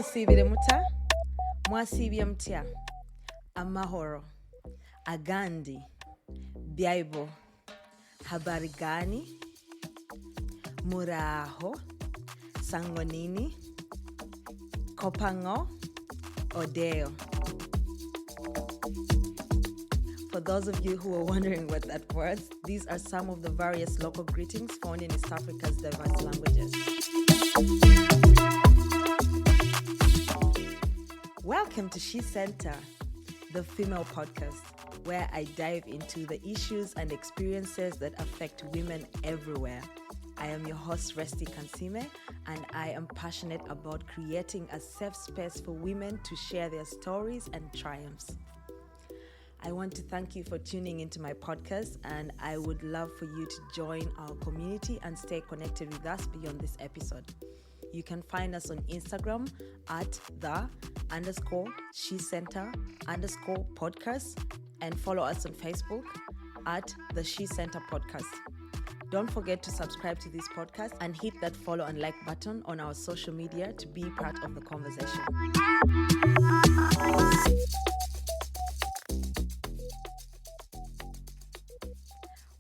Mwasibire muta, mwasibye mutya, amahoro, agandi, Bible, habari gani, muraho, sangonini, kopango, odeo. For those of you who are wondering what that was, these are some of the various local greetings found in East Africa's diverse languages. Welcome to SheCentre, the female podcast, where I dive into the issues and experiences that affect women everywhere. I am your host, Resty Kansiime, and I am passionate about creating a safe space for women to share their stories and triumphs. I want to thank you for tuning into my podcast, and I would love for you to join our community and stay connected with us beyond this episode. You can find us on Instagram at _SheCentre_podcast and follow us on Facebook at the SheCentre Podcast. Don't forget to subscribe to this podcast and hit that follow and like button on our social media to be part of the conversation.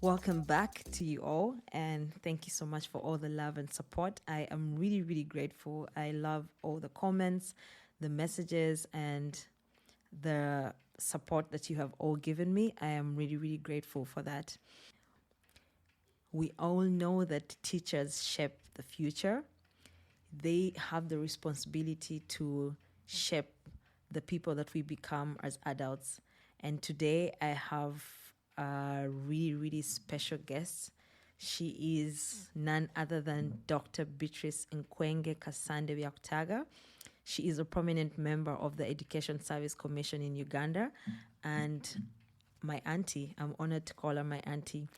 Welcome back to you all, and thank you so much for all the love and support. I am really, really grateful. I love all the comments, the messages, and the support that you have all given me. I am really, really grateful for that. We all know that teachers shape the future. They have the responsibility to shape the people that we become as adults. And today I have a really, really special guest. She is none other than Dr. Beatrice Byakutaga. She is a prominent member of the Education Service Commission in Uganda, and my auntie. I'm honored to call her my auntie.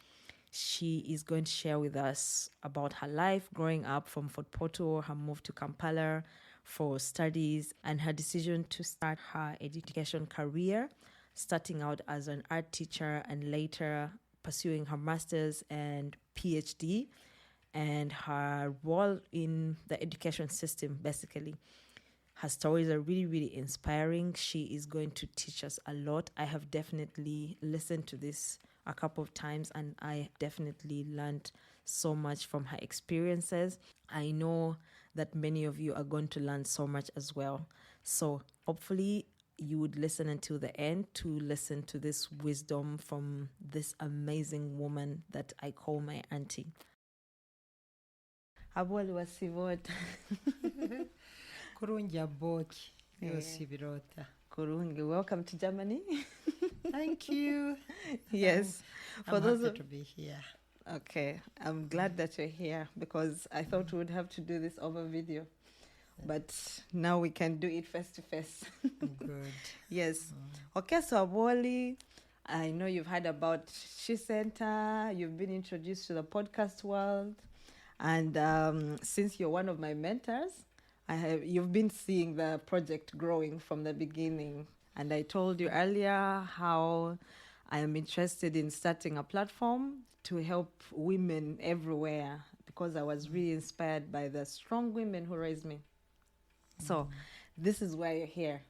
She is going to share with us about her life growing up from Fort Portal, her move to Kampala for studies, and her decision to start her education career, starting out as an art teacher and later pursuing her master's and PhD, and her role in the education system, basically. Her stories are really, really inspiring. She is going to teach us a lot. I have definitely listened to this a couple of times, and I definitely learned so much from her experiences. I know that many of you are going to learn so much as well. So hopefully you would listen until the end to listen to this wisdom from this amazing woman that I call my auntie. Habwali wasivota. Kurungi aboki yosibirota. Kurungi, welcome to Germany. Thank you. Yes. I'm happy to be here. Okay, I'm glad that you're here because I thought we would have to do this over video. But now we can do it face to face. Good. Yes. Okay, so Aboli, I know you've heard about SheCentre. You've been introduced to the podcast world. And since you're one of my mentors, you've been seeing the project growing from the beginning. And I told you earlier how I am interested in starting a platform to help women everywhere because I was really inspired by the strong women who raised me. So this is why you're here.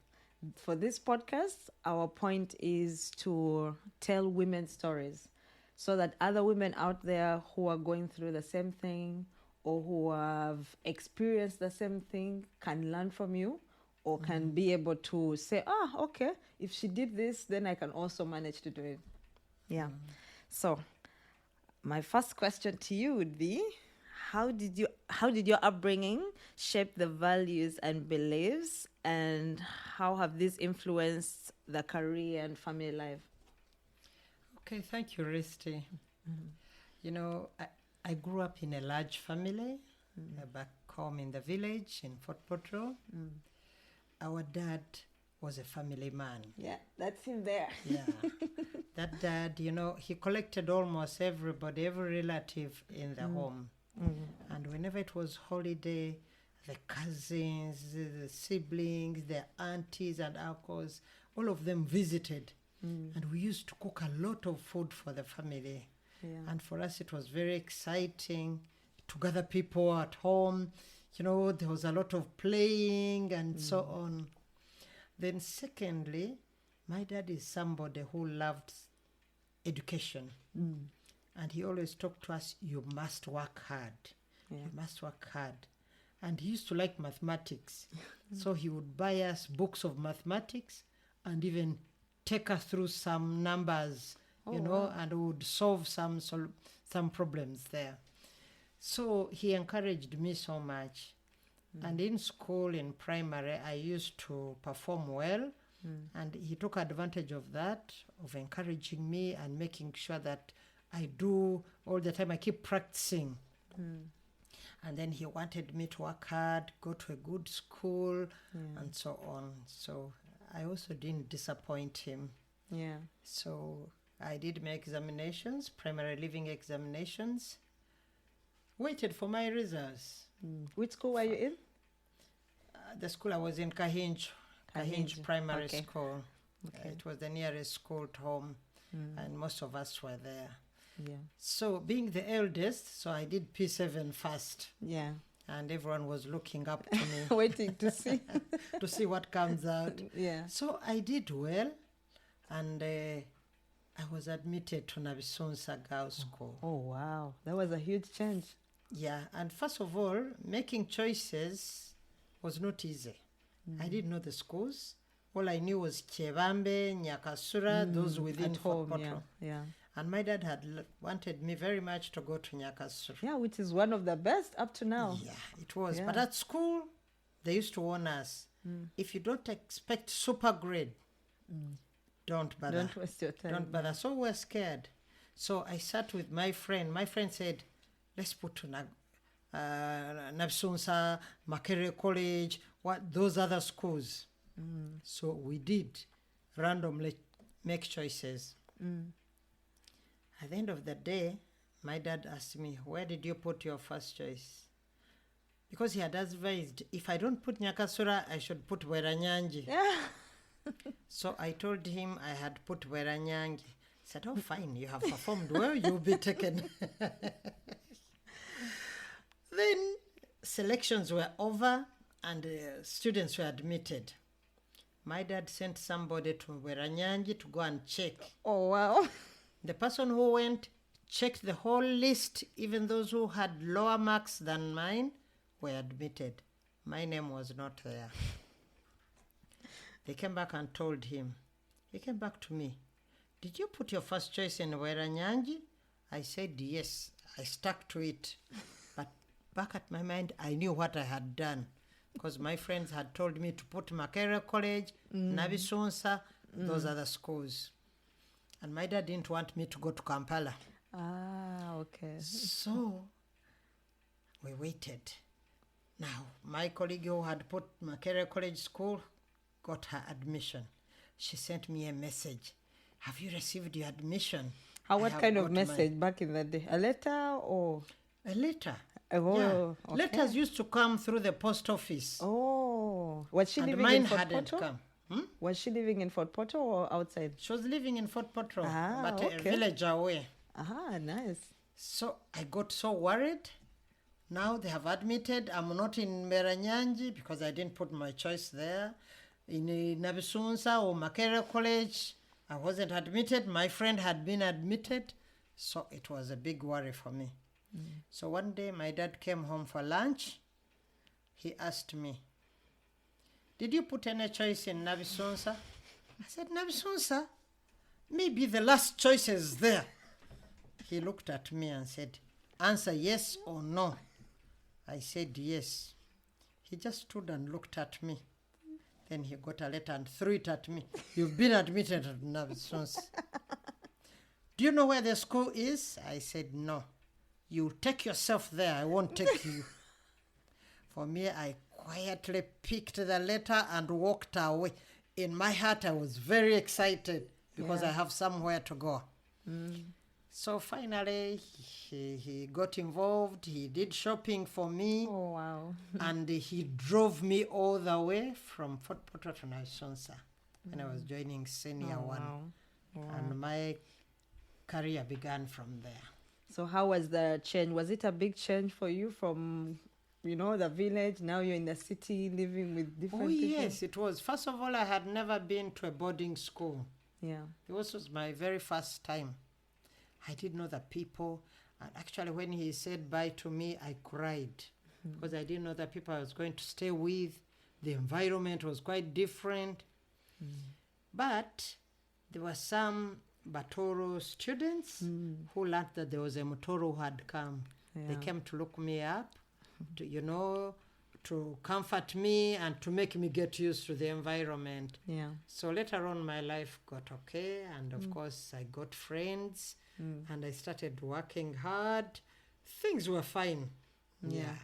For this podcast, our point is to tell women's stories so that other women out there who are going through the same thing or who have experienced the same thing can learn from you or can be able to say, okay, if she did this, then I can also manage to do it. Yeah. So my first question to you would be, how did your upbringing shape the values and beliefs, and how have these influenced the career and family life? Okay, thank you, Resty. You know, I grew up in a large family back home in the village in Fort Portal. Our dad was a family man. Yeah, that's him there. Yeah. That dad, you know, he collected almost everybody, every relative in the home. And whenever it was holiday, the cousins, the siblings, the aunties and uncles, all of them visited. And we used to cook a lot of food for the family. Yeah. And for us, it was very exciting to gather people at home, there was a lot of playing and so on. Then secondly, my dad is somebody who loved education. And he always talked to us, you must work hard. Yeah. You must work hard. And he used to like mathematics. So he would buy us books of mathematics and even take us through some numbers, and would solve some problems there. So he encouraged me so much. And in school, in primary, I used to perform well. And he took advantage of that, of encouraging me and making sure that I do all the time. I keep practicing. And then he wanted me to work hard, go to a good school, and so on. So I also didn't disappoint him. Yeah. So I did my examinations, primary living examinations, waited for my results. Which school were you in? The school I was in, Kahinj Primary School. Okay. It was the nearest school to home, and most of us were there. Yeah. So being the eldest, so I did P7 first. Yeah. And everyone was looking up to me Waiting to see. to see what comes out. Yeah. So I did well, and I was admitted to Nabisonsa Girls School. Oh, wow. That was a huge change. Yeah, and first of all, making choices was not easy. I didn't know the schools. All I knew was Chebambe, Nyakasura, those within At home, Fort yeah. Portal. Yeah. And my dad had wanted me very much to go to Nyakasura. Yeah, which is one of the best up to now. Yeah, it was. Yeah. But at school, they used to warn us, if you don't expect super grade, don't bother. Don't waste your time. Don't bother. So we're scared. So I sat with my friend. My friend said, let's put to Nabsunsa, Makerere College, those other schools. So we did randomly make choices. At the end of the day, my dad asked me, where did you put your first choice? Because he had advised, if I don't put Nyakasura, I should put Weranyangi. Yeah. So I told him I had put Weranyangi. He said, oh, fine, you have performed well, you'll be taken. Then selections were over and students were admitted. My dad sent somebody to Weranyangi to go and check. Oh, wow. The person who went checked the whole list, even those who had lower marks than mine were admitted. My name was not there. They came back and told him. He came back to me. Did you put your first choice in Weranyangi? I said yes. I stuck to it. But back at my mind, I knew what I had done. Because my friends had told me to put Makerere College, Nabisonsa, those other schools. And my dad didn't want me to go to Kampala. Ah, okay. So we waited. Now, my colleague who had put Makerere College School got her admission. She sent me a message. Have you received your admission? What kind of message back in the day? A letter or? A letter. Oh, yeah. okay. Letters used to come through the post office. Oh. Was she And living mine in Fort hadn't Portal? come. Was she living in Fort Portal or outside? She was living in Fort Portal, but okay. a village away. Ah, nice. So I got so worried. Now they have admitted I'm not in Meranyangi because I didn't put my choice there. In Nabisunsa or Makerere College, I wasn't admitted. My friend had been admitted. So it was a big worry for me. So one day my dad came home for lunch. He asked me, did you put any choice in Nabisonsa? I said, Nabisonsa? Maybe the last choice is there. He looked at me and said, answer yes or no. I said yes. He just stood and looked at me. Then he got a letter and threw it at me. You've been admitted to Nabisonsa. Do you know where the school is? I said, no. You take yourself there. I won't take you. For me, I quietly picked the letter and walked away. In my heart, I was very excited because I have somewhere to go. So finally, he got involved. He did shopping for me. Oh, wow. And he drove me all the way from Fort Portal to Nabisonsa when I was joining Senior 1. Wow. And my career began from there. So how was the change? Was it a big change for you from, the village. Now you're in the city living with different people. Yes, it was. First of all, I had never been to a boarding school. Yeah. This was my very first time. I didn't know the people. And actually, when he said bye to me, I cried because I didn't know the people I was going to stay with. The environment was quite different. But there were some Batoro students who learned that there was a Mutoro who had come. Yeah. They came to look me up, to comfort me and to make me get used to the environment. Yeah. So later on, my life got okay. And of course, I got friends and I started working hard. Things were fine. Yeah.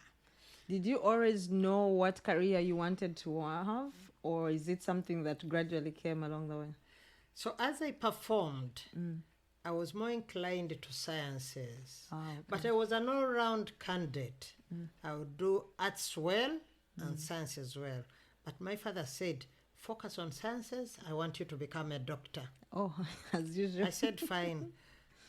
Did you always know what career you wanted to have? Or is it something that gradually came along the way? So as I performed, I was more inclined to sciences. Okay. But I was an all-round candidate. I would do arts well and science as well. But my father said, focus on sciences. I want you to become a doctor. Oh, as usual. I said, fine.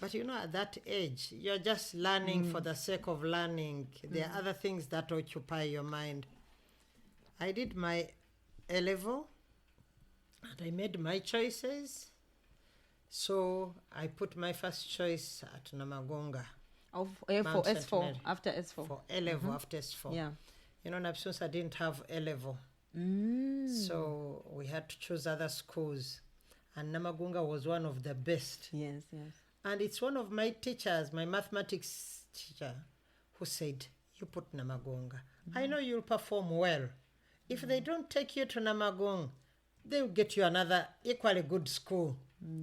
But at that age, you're just learning for the sake of learning. There are other things that occupy your mind. I did my A-level and I made my choices. So I put my first choice at Namagonga. For Mount St. S4, Mary. after S4. For A-level, after S4. Yeah. Napsunsa didn't have A-level. So we had to choose other schools. And Namagunga was one of the best. Yes. And it's one of my teachers, my mathematics teacher, who said, you put Namagunga. I know you'll perform well. If they don't take you to Namagung, they'll get you another equally good school.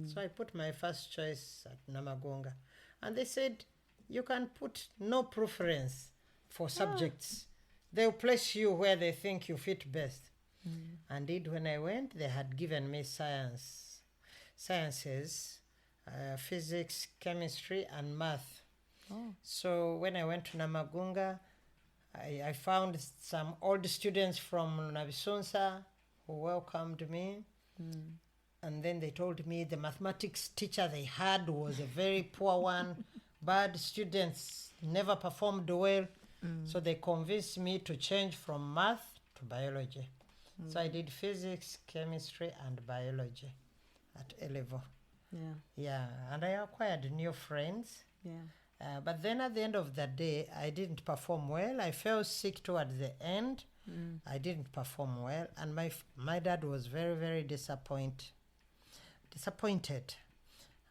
So I put my first choice at Namagunga. And they said, you can put no preference for subjects. They'll place you where they think you fit best. And indeed, when I went, they had given me sciences, physics, chemistry, and math. So when I went to Namagunga, I found some old students from Nabisunsa who welcomed me. And then they told me the mathematics teacher they had was a very poor one. Bad students never performed well. So they convinced me to change from math to biology. So I did physics, chemistry, and biology at A-level. Yeah, and I acquired new friends. But then at the end of the day, I didn't perform well. I fell sick towards the end. I didn't perform well. And my dad was very, very disappointed.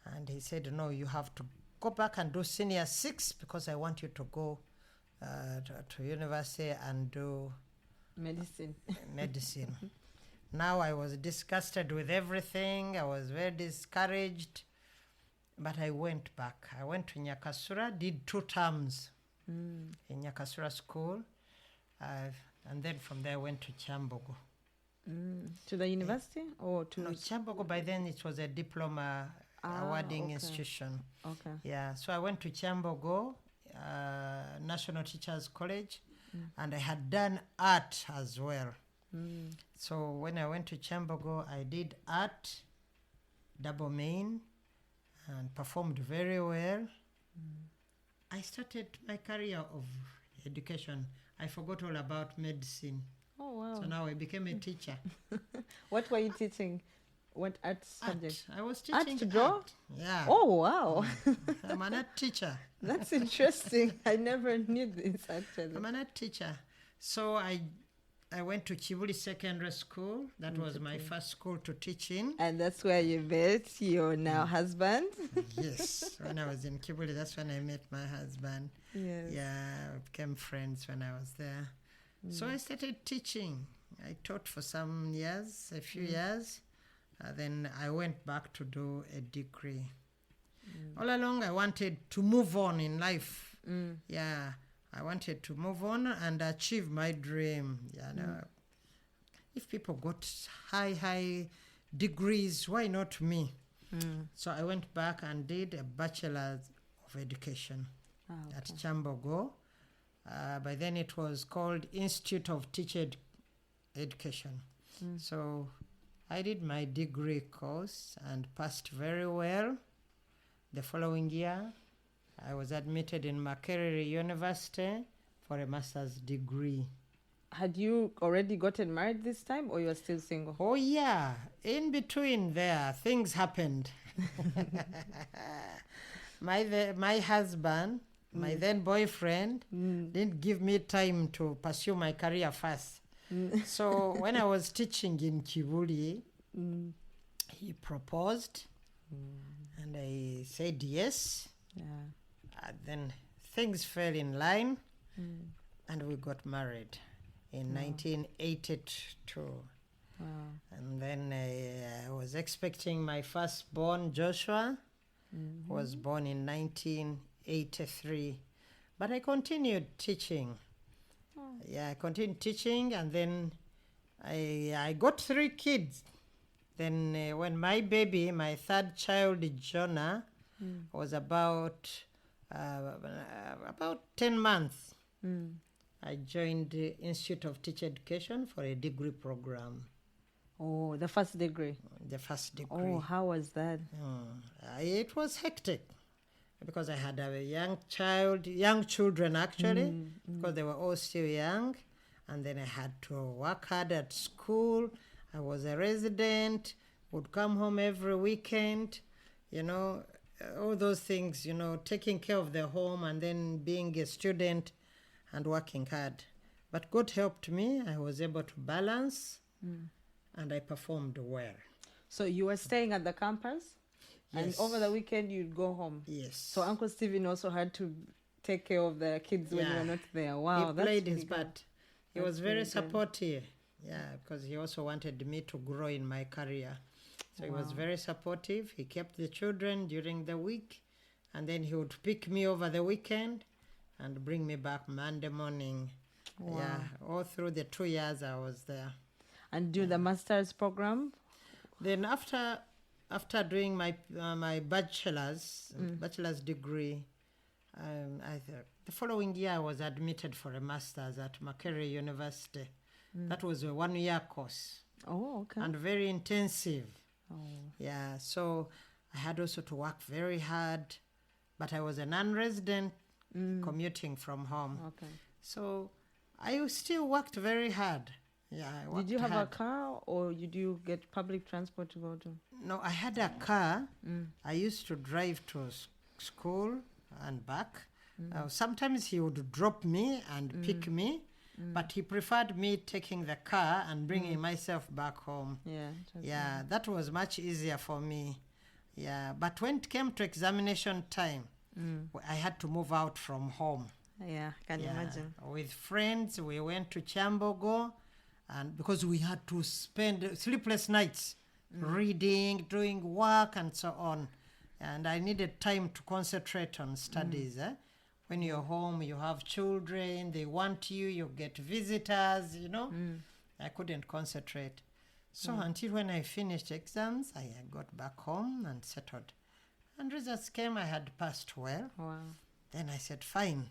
And he said, no, you have to go back and do senior 6 because I want you to go to university and do medicine. Now I was disgusted with everything. I was very discouraged. But I went back. I went to Nyakasura, did 2 terms in Nyakasura school. And then from there I went to Chambogo. To the university or to... No, Chambogo, by then it was a diploma awarding institution. Okay. Yeah, so I went to Chambogo, National Teachers College, and I had done art as well. So when I went to Chambogo, I did art, double main, and performed very well. I started my career of education. I forgot all about medicine. Oh, wow. So now I became a teacher. What were you teaching? What art subject? I was teaching art to draw? art. Yeah. Oh, wow. I'm an art teacher. That's interesting. I never knew this, actually. I'm an art teacher. So I went to Chibuli Secondary School. That was my first school to teach in. And that's where you met your now husband? Yes. When I was in Chibuli, that's when I met my husband. Yes. Yeah, we became friends when I was there. So I started teaching. I taught for some years, a few years. Then I went back to do a degree. All along, I wanted to move on in life. Yeah, I wanted to move on and achieve my dream. Yeah, no, if people got high degrees, why not me? So I went back and did a Bachelor of Education at Chambogo. By then it was called Institute of Teacher Education. So I did my degree course and passed very well. The following year, I was admitted in Makerere University for a master's degree. Had you already gotten married this time, or you were still single? Oh yeah, in between there, things happened. My husband, my then boyfriend, didn't give me time to pursue my career first. So when I was teaching in Kibuli, he proposed, and I said yes. Yeah. Then things fell in line, and we got married in 1982. Wow. And then I was expecting my firstborn, Joshua, who was born in 1983. But I continued teaching. Yeah, I continued teaching, and then I got 3 kids. Then when my baby, my third child, Jonah, was about 10 months, I joined the Institute of Teacher Education for a degree program. Oh, the first degree. The first degree. Oh, how was that? It was hectic because I had a young children actually, because they were all still young, and then I had to work hard at school. I was a resident, would come home every weekend, all those things, taking care of the home and then being a student and working hard. But God helped me. I was able to balance, and I performed well. So you were staying at the campus? Yes. And over the weekend you'd go home? Yes. So Uncle Stephen also had to take care of the kids when you were not there. Wow, he that's played really his good. part. He That's was very really good. supportive. Yeah, because he also wanted me to grow in my career. So he was very supportive. He kept the children during the week, and then he would pick me over the weekend and bring me back Monday morning. Wow. Yeah, all through the 2 years I was there. And do the master's program? Then after doing my bachelor's degree, the following year I was admitted for a master's at Makerere University. That was a 1-year course. Oh, okay. And very intensive. Oh. Yeah, so I had also to work very hard, but I was a non-resident commuting from home. Okay. So I still worked very hard. Yeah, I worked Did you have hard. a car, or did you get public transport to go to? No, I had a car. I used to drive to school and back. Sometimes he would drop me and pick me, but he preferred me taking the car and bringing myself back home. Yeah. That was much easier for me. Yeah, but when it came to examination time, I had to move out from home. Yeah, can you imagine? With friends, we went to Chambogo, and because we had to spend sleepless nights reading, doing work, and so on. And I needed time to concentrate on studies. When you're home, you have children, they want you, you get visitors, I couldn't concentrate. So until when I finished exams, I got back home and settled. And results came, I had passed well. Wow. Then I said, fine.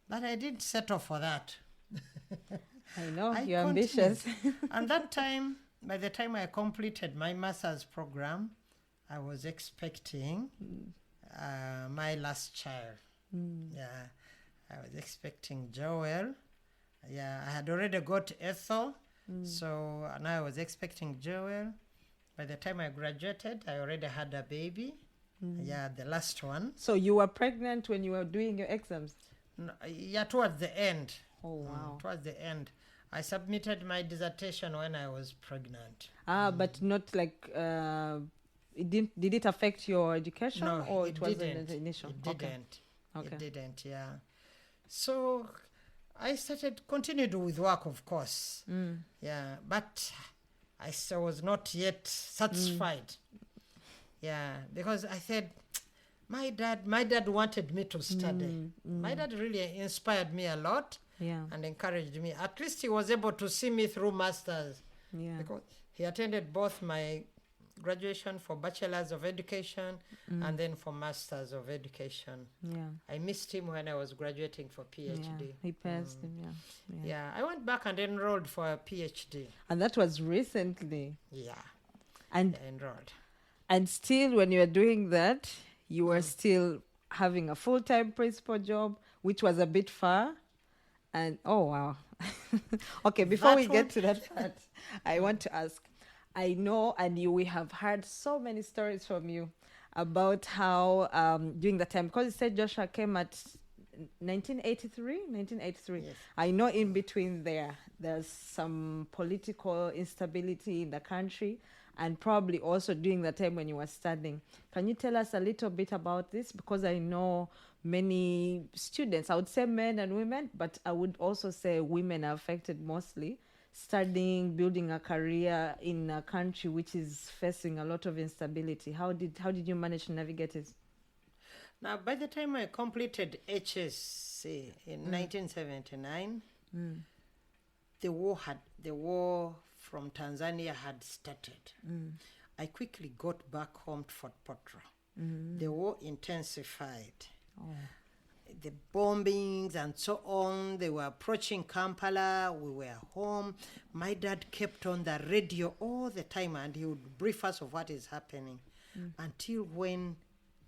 But I didn't settle for that. I know, I you're continued. ambitious. And that time, by the time I completed my master's program, I was expecting my last child. Yeah, I was expecting Joel. Yeah, I had already got Ethel, so now I was expecting Joel. By the time I graduated, I already had a baby. Yeah, the last one. So you were pregnant when you were doing your exams? No, yeah, towards the end. Oh, wow. Towards the end. I submitted my dissertation when I was pregnant. But not like, did it affect your education? No, or it was didn't. the initial? It didn't. Okay. It didn't, yeah. So I continued with work, of course. Yeah, but I still was not yet satisfied. Yeah, because I said, my dad wanted me to study. My dad really inspired me a lot and encouraged me. At least he was able to see me through masters. Yeah. Because he attended both my graduation for Bachelor's of Education and then for Master's of Education. Yeah. I missed him when I was graduating for PhD. Yeah, he passed him, Yeah, I went back and enrolled for a PhD. And that was recently. Yeah, And I enrolled. and still, when you were doing that, you were still having a full-time principal job, which was a bit far. And oh wow. Okay, before we That get one- to that part, I want to ask. I know, and we have heard so many stories from you about how during the time, because you said Joshua came at 1983. 1983. Yes. I know in between there's some political instability in the country, and probably also during the time when you were studying. Can you tell us a little bit about this? Because I know many students, I would say men and women, but I would also say women are affected mostly, studying, building a career in a country which is facing a lot of instability. How did you manage to navigate it? Now, by the time I completed HSC in 1979, the war from Tanzania had started. I quickly got back home to Fort Potro. The war intensified. The bombings and so on, they were approaching Kampala. We were home. My dad kept on the radio all the time, and he would brief us of what is happening until when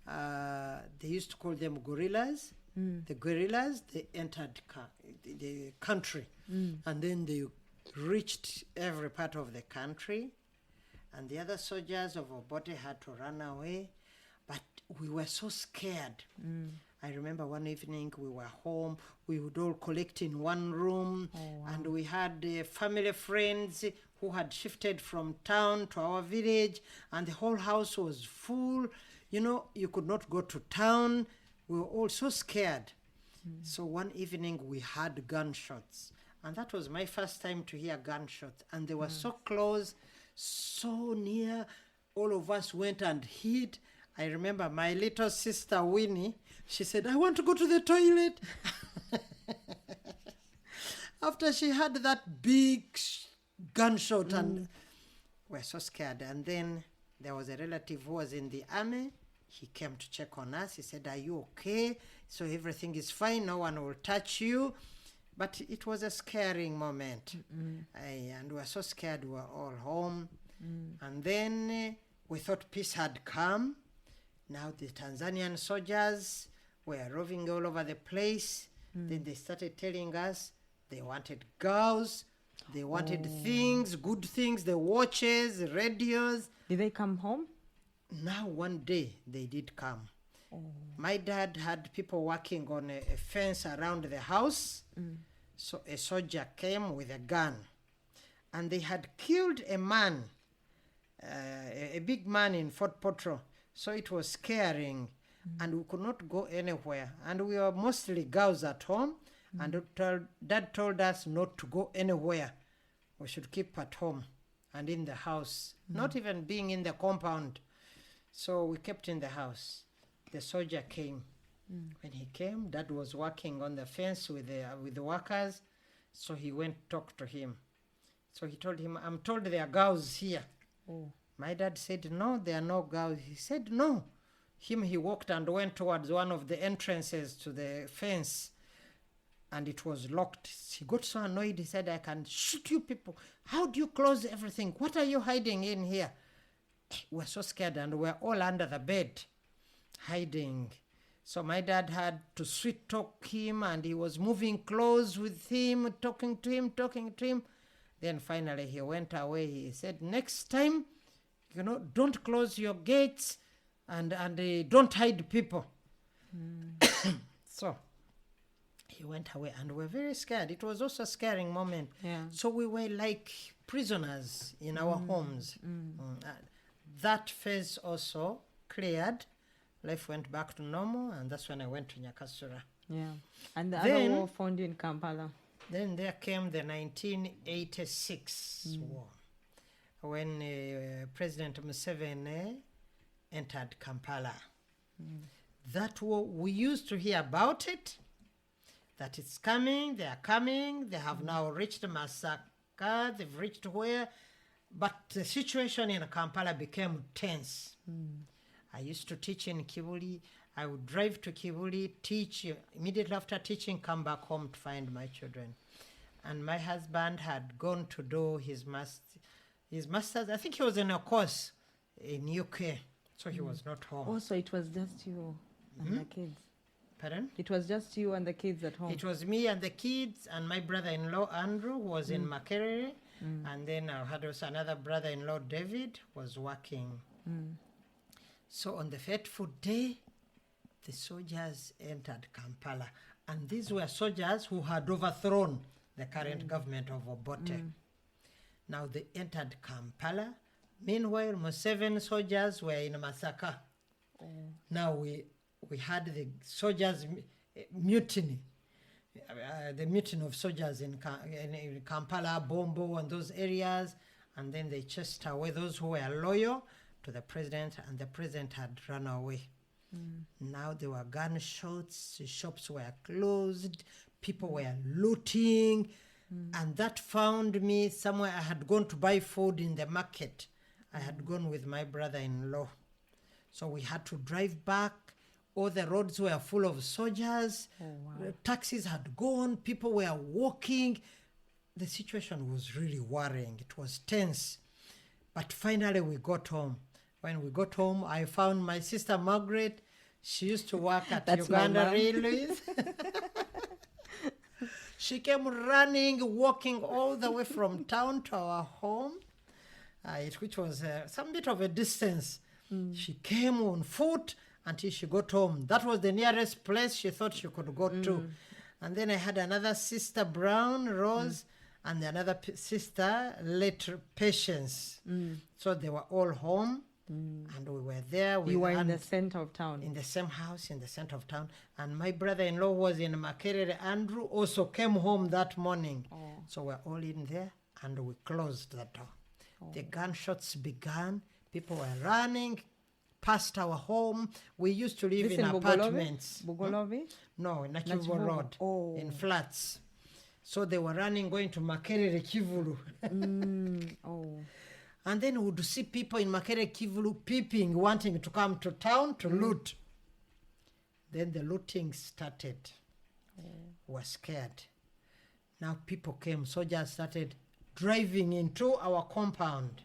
they used to call them guerrillas. The guerrillas, they entered the country, and then they reached every part of the country, and the other soldiers of Obote had to run away, but we were so scared. I remember one evening we were home, we would all collect in one room, and we had family friends who had shifted from town to our village, and the whole house was full. You know, you could not go to town. We were all so scared. So one evening we had gunshots, and that was my first time to hear gunshots, and they were so close, so near. All of us went and hid. I remember my little sister Winnie, she said, I want to go to the toilet. After she had that big gunshot, and we're so scared. And then there was a relative who was in the army. He came to check on us. He said, are you okay? So everything is fine. No one will touch you. But it was a scaring moment. And we were so scared. We were all home. And then we thought peace had come. Now the Tanzanian soldiers were roving all over the place. Then they started telling us they wanted girls, they wanted things, good things, the watches, the radios. Did they come home? Now one day they did come. My dad had people working on a fence around the house. So a soldier came with a gun, and they had killed a man, a big man in Fort Potro. So it was scaring, and we could not go anywhere. And we were mostly girls at home, and Dad told us not to go anywhere. We should keep at home and in the house, not even being in the compound. So we kept in the house. The soldier came. When he came, Dad was working on the fence with the workers, so he went to talk to him. So he told him, I'm told there are girls here. My dad said, no, there are no girls. He said, no. He walked and went towards one of the entrances to the fence, and it was locked. He got so annoyed, he said, I can shoot you people. How do you close everything? What are you hiding in here? We're so scared, and we're all under the bed, hiding. So my dad had to sweet talk him, and he was moving close with him, talking to him. Then finally he went away. He said, next time, don't close your gates and don't hide people. So he went away, and we were very scared. It was also a scaring moment. So we were like prisoners in our homes. That phase also cleared. Life went back to normal, and that's when I went to Nyakasura. And the other war found you in Kampala. Then there came the 1986 war, when President Museveni entered Kampala. That war, we used to hear about it, that it's coming, they are coming, they have now reached Masaka, they've reached where, but the situation in Kampala became tense. I used to teach in Kibuli. I would drive to Kibuli, teach, immediately after teaching, come back home to find my children. And my husband had gone to do his master's. I think he was in a course in UK, so he was not home. Also, it was just you and the kids. Pardon? It was just you and the kids at home. It was me and the kids and my brother-in-law Andrew was in Makerere, and then I had also another brother-in-law David was working. So on the fateful day, the soldiers entered Kampala, and these were soldiers who had overthrown the current government of Obote. Now they entered Kampala. Meanwhile, Museveni soldiers were in Masaka. Now we had the soldiers mutiny, the mutiny of soldiers in Kampala, Bombo, and those areas, and then they chased away those who were loyal to the president, and the president had run away. Now there were gunshots, shops were closed, people were looting, and that found me somewhere. I had gone to buy food in the market. I had gone with my brother-in-law. So we had to drive back. All the roads were full of soldiers. Taxis had gone. People were walking. The situation was really worrying. It was tense. But finally we got home. When we got home, I found my sister Margaret. She used to work at Uganda Railways. She came running, walking all the way from town to our home, which was some bit of a distance. She came on foot until she got home. That was the nearest place she thought she could go to. And then I had another sister, Brown, Rose, and another sister, later, Patience. So they were all home. And we were there. You were in the center of town. In the same house, in the center of town. And my brother-in-law was in Makerere. Andrew also came home that morning. So we're all in there, and we closed the door. The gunshots began. People were running past our home. We used to live in apartments. Bugolovi? No, in Kivu Road, in flats. So they were running, going to Makerere Kivulu. And then we would see people in Makerere Kivulu peeping, wanting to come to town to loot. Then the looting started. We were scared. Now people came, soldiers started driving into our compound.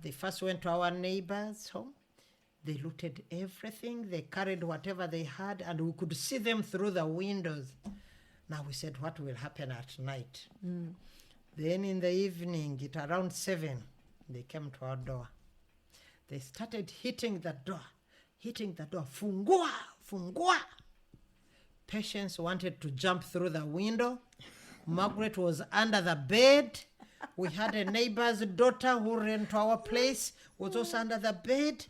They first went to our neighbors' home. They looted everything. They carried whatever they had, and we could see them through the windows. Now we said, what will happen at night? Then in the evening, at around 7, they came to our door. They started hitting the door. Fungua, fungua. Patience wanted to jump through the window. Margaret was under the bed. We had a neighbor's daughter who ran to our place, was also under the bed.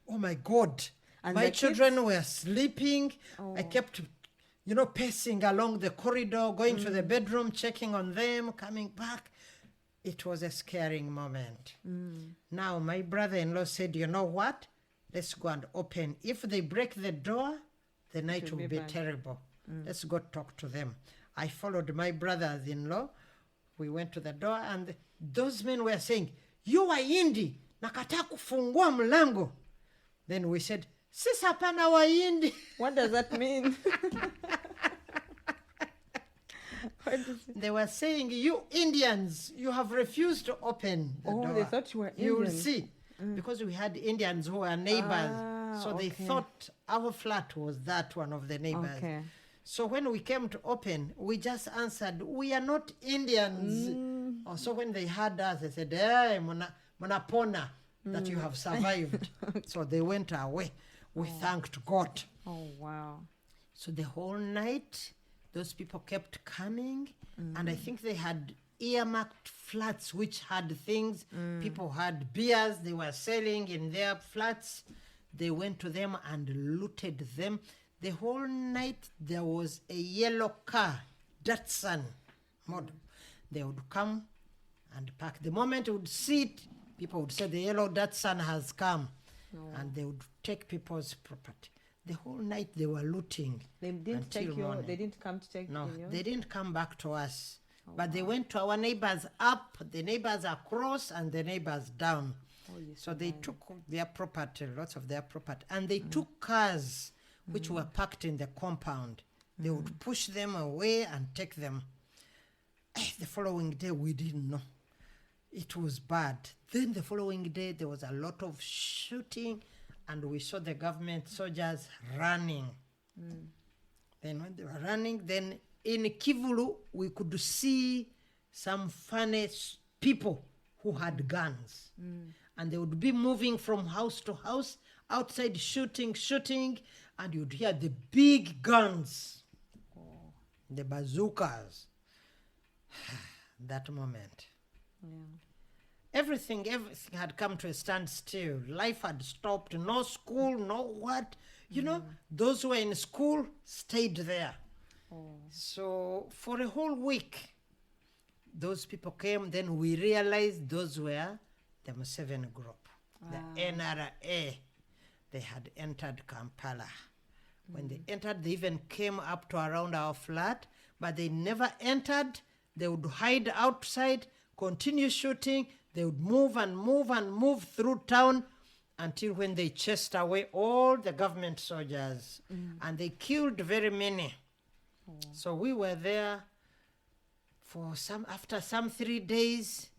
Oh my God. And my children were sleeping. I kept, pacing along the corridor, going to the bedroom, checking on them, coming back. It was a scaring moment. Now my brother-in-law said, you know what? Let's go and open. If they break the door, the night will be terrible. Let's go talk to them. I followed my brothers-in-law. We went to the door, and those men were saying, you are Indi, nakata kufungua mlango. Then we said, sisi hapana wa Indi. What does that mean? They were saying, you Indians, you have refused to open the door. They thought you were Indian. You will see. Because we had Indians who were neighbors. So they thought our flat was that one of the neighbors. So when we came to open, we just answered, we are not Indians. So when they heard us, they said, hey, monapona, that you have survived. So they went away. We thanked God. Oh, wow. So the whole night, those people kept coming. And I think they had earmarked flats which had things. People had beers they were selling in their flats. They went to them and looted them. The whole night there was a yellow car, Datsun model. They would come and park. The moment you would see it, people would say the yellow Datsun has come. And they would take people's property. The whole night they were looting. They didn't take you. They didn't come to take you. No, they didn't come back to us. But they went to our neighbors up, the neighbors across, and the neighbors down. So they took their property, lots of their property, and they took cars which were parked in the compound. They would push them away and take them. The following day, we didn't know. It was bad. Then the following day, there was a lot of shooting, and we saw the government soldiers running. Then when they were running, then in Kivulu, we could see some funny people who had guns. And they would be moving from house to house, outside shooting, and you'd hear the big guns, the bazookas. That moment. Everything had come to a standstill. Life had stopped. No school, no what. You know, those who were in school stayed there. So for a whole week, those people came. Then we realized those were the Museveni group, the NRA. They had entered Kampala. When they entered, they even came up to around our flat, but they never entered. They would hide outside, continue shooting. They would move and move through town until when they chased away all the government soldiers. And they killed very many. So we were there for after some 3 days.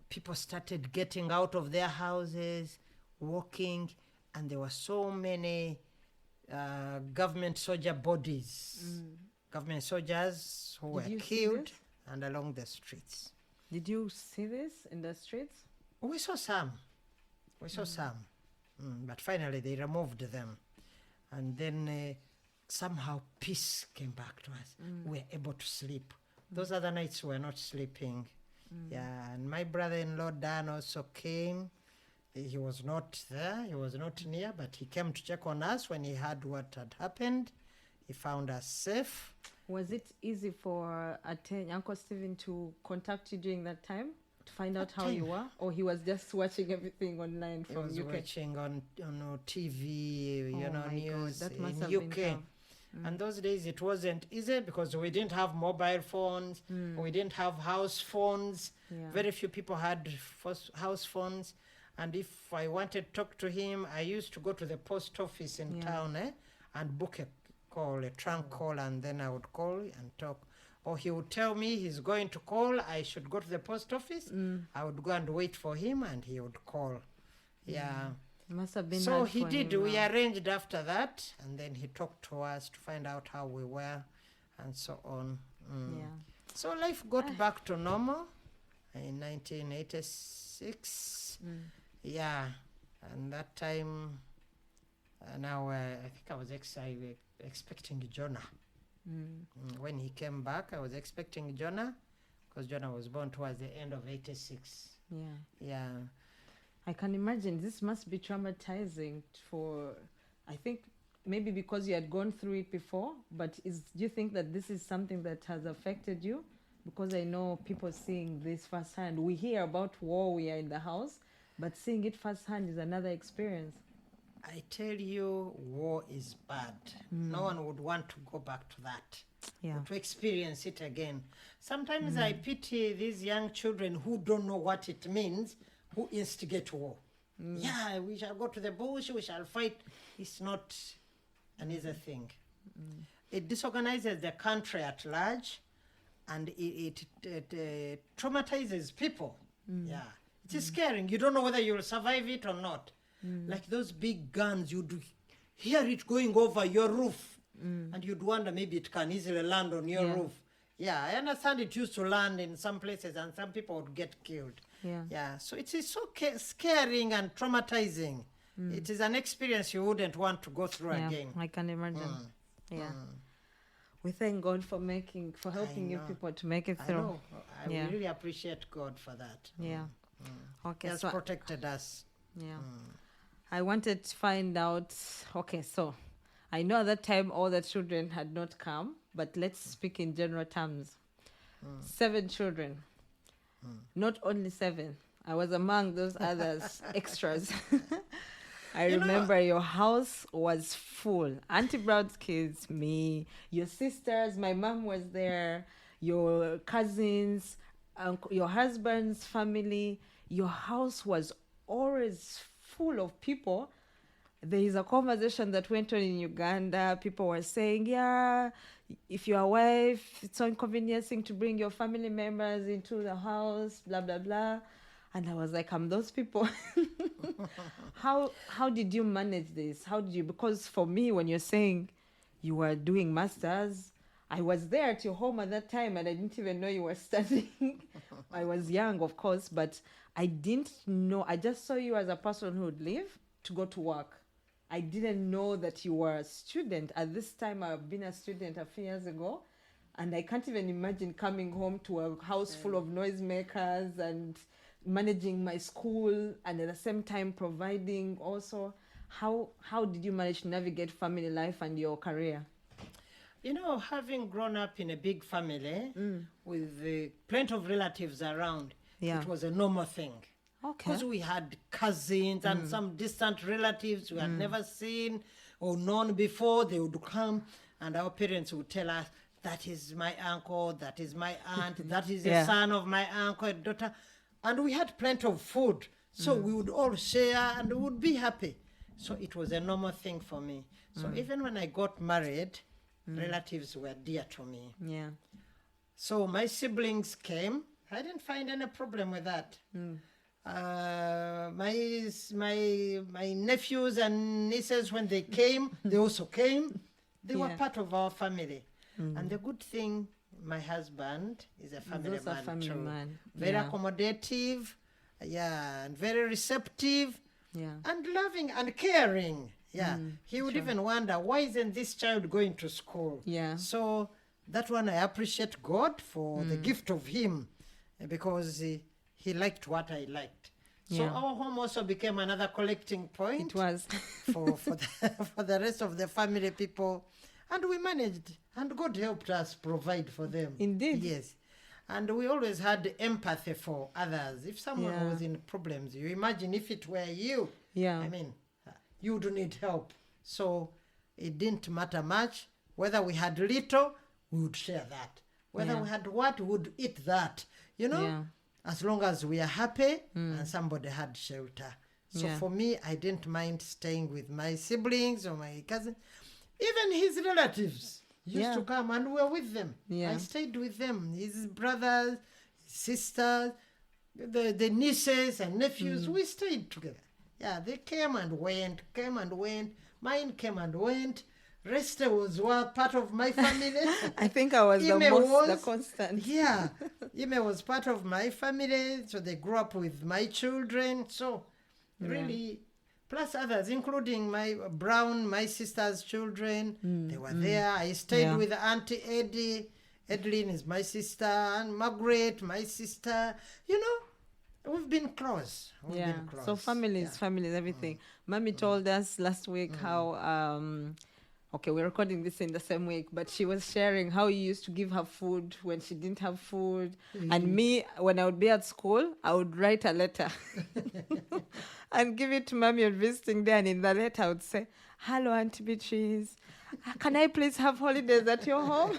People started getting out of their houses, walking, and there were so many government soldier bodies, government soldiers who were killed and along the streets. Did you see this in the streets? We saw some. But finally they removed them. And then somehow peace came back to us. We were able to sleep. Those other nights we were not sleeping. Yeah, and my brother-in-law Dan also came. He was not there, he was not near, but he came to check on us when he heard what had happened. He found us safe. Was it easy for Uncle Stephen to contact you during that time to find out how you were? Or he was just watching everything online from UK? He was watching on TV, news God, that must in have UK. been tough. And those days it wasn't easy because we didn't have mobile phones, we didn't have house phones. Very few people had house phones. And if I wanted to talk to him, I used to go to the post office in town and book a trunk call, and then I would call and talk. Or he would tell me he's going to call, I should go to the post office. I would go and wait for him, and he would call. Must have been so hard he for did. him, We arranged after that, and then he talked to us to find out how we were, and so on. So life got back to normal in 1986. And that time, now I think I was expecting Jonah. When he came back, I was expecting Jonah, because Jonah was born towards the end of 86. I can imagine this must be traumatizing for, I think, maybe because you had gone through it before, but do you think that this is something that has affected you? Because I know people seeing this firsthand. We hear about war, we are in the house, but seeing it firsthand is another experience. I tell you, war is bad. No one would want to go back to that, to experience it again. Sometimes I pity these young children who don't know what it means, who instigate war. We shall go to the bush, we shall fight. It's not an easy thing. It disorganizes the country at large, and it traumatizes people. It is scaring. You don't know whether you'll survive it or not. Like those big guns, you'd hear it going over your roof, and you'd wonder maybe it can easily land on your roof. I understand it used to land in some places, and some people would get killed. So it is so scaring and traumatizing. It is an experience you wouldn't want to go through again. I can imagine. We thank God for helping you people to make it through. I know. I really appreciate God for that. Okay, He has protected us. I wanted to find out, so I know at that time all the children had not come, but let's speak in general terms. 7 children. Not only 7. I was among those others, extras. I remember your house was full. Auntie Brown's kids, me, your sisters, my mom was there, your cousins, your husband's family. Your house was always full of people. There is a conversation that went on in Uganda. People were saying, if your wife, it's so inconveniencing to bring your family members into the house, blah, blah, blah. And I was like, I'm those people. How did you manage this? Because for me, when you're saying you were doing masters. I was there at your home at that time, and I didn't even know you were studying. I was young, of course, but I didn't know. I just saw you as a person who would leave to go to work. I didn't know that you were a student. At this time, I've been a student a few years ago, and I can't even imagine coming home to a house full of noisemakers and managing my school, and at the same time providing also. How did you manage to navigate family life and your career? You know, having grown up in a big family with plenty of relatives around, it was a normal thing. Okay. Because we had cousins and some distant relatives we had never seen or known before. They would come, and our parents would tell us, that is my uncle, that is my aunt, that is the son of my uncle, daughter. And we had plenty of food. So we would all share and we would be happy. So it was a normal thing for me. So even when I got married, relatives were dear to me. Yeah. So my siblings came. I didn't find any problem with that. My nephews and nieces, when they came, they also came. They were part of our family. And the good thing, my husband is a family man too. Very accommodative, and very receptive, and loving and caring. He would even wonder, why isn't this child going to school? So that one, I appreciate God for the gift of him, because he liked what I liked. So our home also became another collecting point. It was. for the rest of the family people. And we managed, and God helped us provide for them. Indeed. Yes. And we always had empathy for others. If someone was in problems, you imagine if it were you. I mean, you would need help. So it didn't matter much. Whether we had little, we would share that. Whether we had what, we would eat that. You know, as long as we are happy and somebody had shelter. So for me, I didn't mind staying with my siblings or my cousins. Even his relatives used to come, and we were with them. I stayed with them. His brothers, his sisters, the nieces and nephews, we stayed together. They came and went. Mine came and went. Resty was part of my family. I think I was the constant. Ime was part of my family, so they grew up with my children. So really, plus others, including my sister's children, they were there. I stayed with Auntie Eddie. Edeline is my sister, and Margaret, my sister. You know, we've been close. So families, everything. Mommy told us last week how, okay, we're recording this in the same week, but she was sharing how you used to give her food when she didn't have food. And me, when I would be at school, I would write a letter and give it to Mommy on visiting day. And in the letter, I would say, "Hello, Auntie Beatrice. Can I please have holidays at your home?"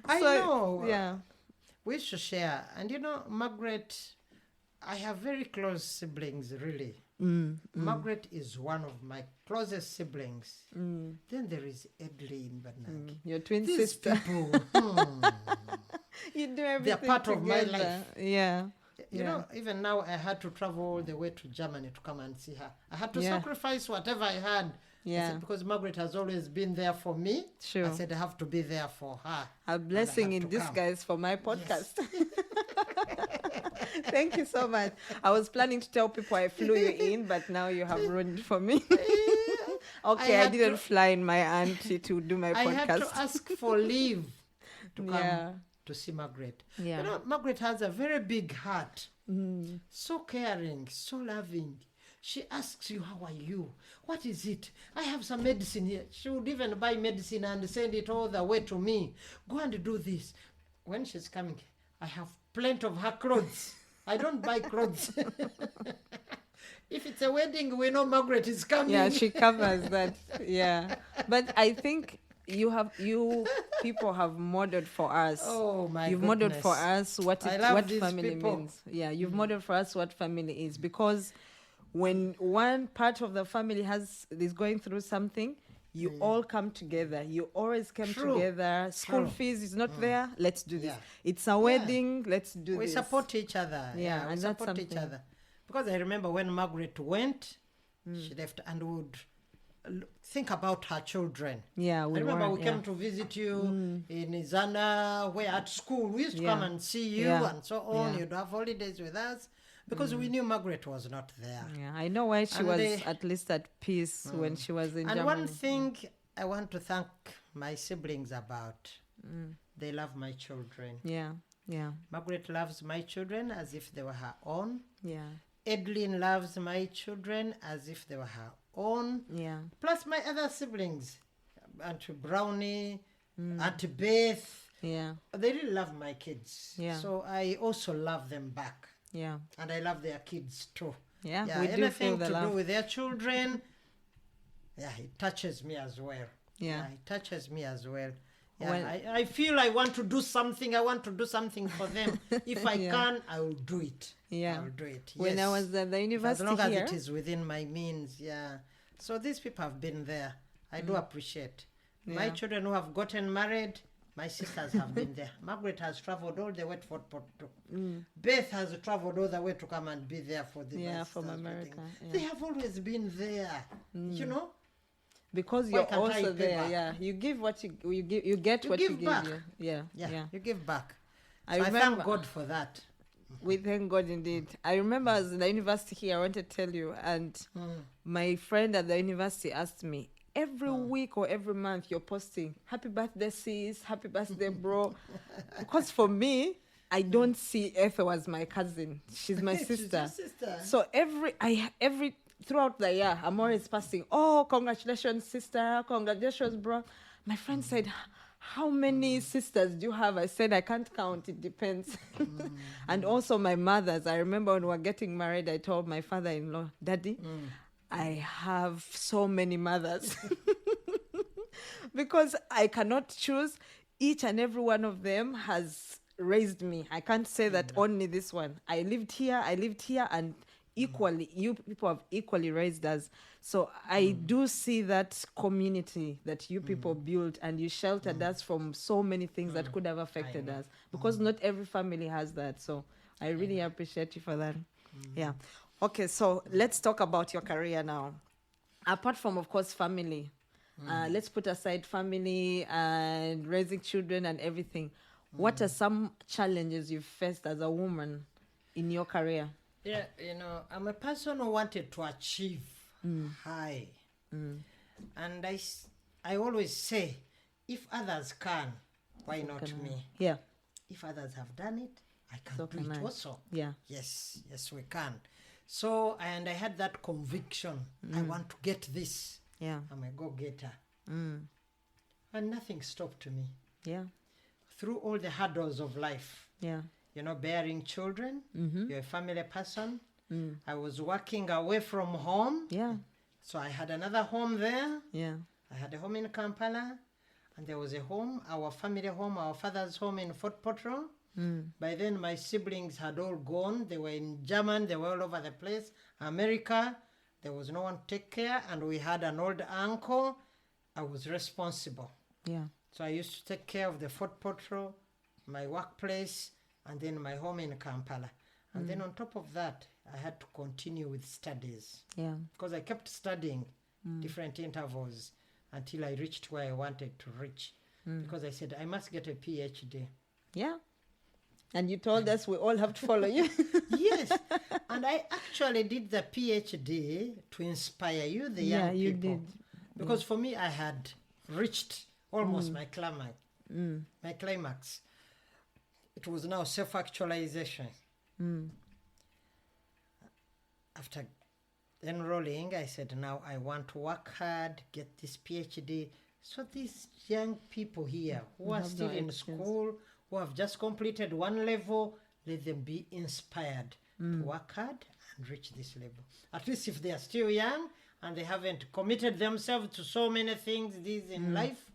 I know. We should share. And you know, Margaret, I have very close siblings, really. Margaret is one of my closest siblings. Then there is Edeline Banaki. Your twin sister. People, You do everything they're part together. of my life. You know, even now I had to travel all the way to Germany to come and see her. I had to sacrifice whatever I had. I said, because Margaret has always been there for me. Sure. I said I have to be there for her. A blessing in disguise for my podcast. Thank you so much. I was planning to tell people I flew you in, but now you have ruined it for me. Okay, I didn't fly in my auntie to do my podcast. I had to ask for leave to come to see Margaret. You know, Margaret has a very big heart. So caring, so loving. She asks you, "How are you? What is it? I have some medicine here." She would even buy medicine and send it all the way to me. "Go and do this." When she's coming, I have plenty of her clothes. I don't buy clothes. If it's a wedding, we know Margaret is coming. Yeah, she covers that. But I think you people have modeled for us. Oh my You've goodness. modeled for us what family means. You've modeled for us what family is, because when one part of the family is going through something, you all come together. You always come together. School fees is not there. Let's do this. It's a wedding. Let's do we this. We support each other. We and support each other. Because I remember when Margaret went, she left and would think about her children. Yeah, I remember we yeah. came to visit you in Izana, where at school we used to come and see you and so on. You'd have holidays with us because we knew Margaret was not there. Yeah, I know why she was at least at peace when she was in Germany. And one thing I want to thank my siblings about, they love my children. Yeah, yeah. Margaret loves my children as if they were her own. Yeah. Edlin loves my children as if they were her own. Yeah. Plus my other siblings, Auntie Brownie, Auntie Beth. Yeah. They really love my kids. Yeah. So I also love them back. Yeah. And I love their kids too. Yeah. Yeah, We do anything feel the to love. do with their children, yeah, it touches me as well. Yeah. It touches me as well. Yeah, Well- I feel I want to do something. I want to do something for them. If I can, I will do it. Yeah. I will do it. When I Yes. was at the As university long as here. it is within my means, yeah. So these people have been there. I do appreciate. My Yeah. children who have gotten married, my sisters have been there. Margaret has traveled all the way to Fort Porto. Beth has traveled all the way to come and be there for the Yeah, my from sisters' America, wedding. yeah. They have always been there. You know? Because Why you're can't I also pay there, back? yeah. You give what you give. You get You what give you give. back. Yeah, Yeah. yeah. You give back. I So I remember- thank God for that. We thank God indeed. I remember I was in the university here. I wanted to tell you, and my friend at the university asked me, every week or every month you're posting happy birthday sis, happy birthday bro. Because for me, I don't see Ethel as my cousin. She's my She's your sister. sister. So every throughout the year, I'm always passing, oh, congratulations, sister, congratulations, bro. My friend said, how many sisters do you have? I said, I can't count, it depends. And also my mothers. I remember when we were getting married, I told my father-in-law, Daddy, I have so many mothers. Because I cannot choose. Each and every one of them has raised me. I can't say that only this one. I lived here, and equally, you people have equally raised us. So I do see that community that you people built, and you sheltered us from so many things that could have affected us, because not every family has that. So I really appreciate you for that. Yeah. Okay, so let's talk about your career now. Apart from, of course, family, let's put aside family and raising children and everything. What are some challenges you've faced as a woman in your career? Yeah, you know, I'm a person who wanted to achieve high. And I always say, if others can, why not me? Yeah. If others have done it, I can So do can it I. also. Yeah. Yes, we can. So, and I had that conviction. I want to get this. Yeah. I'm a go-getter. And nothing stopped me. Yeah. Through all the hurdles of life, Yeah. you know, bearing children, you're a family person. I was working away from home. Yeah. So I had another home there. Yeah. I had a home in Kampala. And there was a home, our family home, our father's home in Fort Portal. By then, my siblings had all gone. They were in Germany. They were all over the place. America. There was no one to take care. And we had an old uncle. I was responsible. Yeah. So I used to take care of the Fort Portal, my workplace, and then my home in Kampala. And then on top of that, I had to continue with studies. Yeah. Because I kept studying different intervals until I reached where I wanted to reach. Because I said, I must get a PhD. Yeah. And you told us we all have to follow you. Yes. And I actually did the PhD to inspire you, the young Yeah, you people. did. Because for me, I had reached almost my climax. My climax. It was now self-actualization. After enrolling, I said, now I want to work hard, get this PhD. So these young people here who are have still no in excuse. school, who have just completed one level, let them be inspired to work hard and reach this level. At least if they are still young and they haven't committed themselves to so many things in life,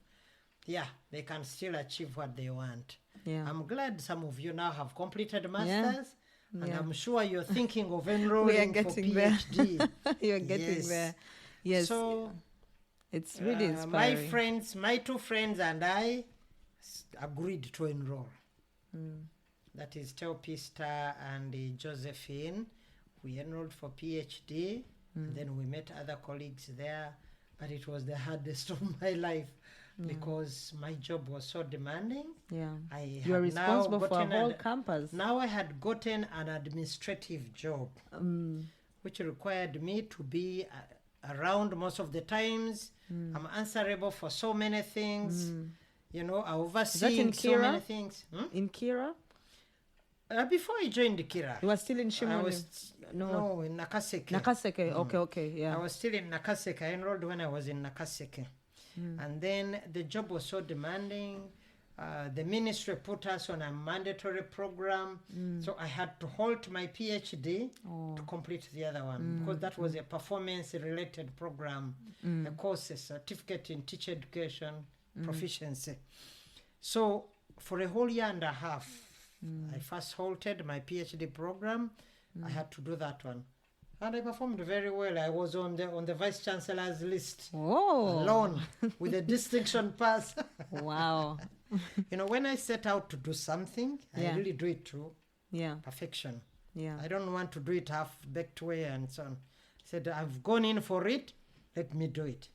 yeah, they can still achieve what they want. Yeah. I'm glad some of you now have completed masters. And Yeah. I'm sure you're thinking of enrolling for getting there. PhD. You're getting Yes. there. Yes. So it's really my inspiring. friends, my two friends and I agreed to enroll. That is Teopista and Josephine. We enrolled for PhD. And then we met other colleagues there. but it was the hardest of my life because my job was so demanding. Yeah. You are responsible for a whole campus. Now I had gotten an administrative job, which required me to be around most of the times. I'm answerable for so many things. You know, I oversee so many things. In Kira? Before I joined Kira. You were still in Shimoni? No, in Nakaseke. Nakaseke, okay, yeah. I was still in Nakaseke. I enrolled when I was in Nakaseke. And then the job was so demanding. The ministry put us on a mandatory program. So I had to halt my PhD to complete the other one because that was a performance-related program, a course, a certificate in teacher education, proficiency. So for a whole year and a half, I first halted my PhD program. I had to do that one. And I performed very well. I was on the Vice Chancellor's list alone with a distinction pass. Wow. You know, when I set out to do something, I really do it to perfection. Yeah. I don't want to do it half-baked way and so on. I said, I've gone in for it, let me do it.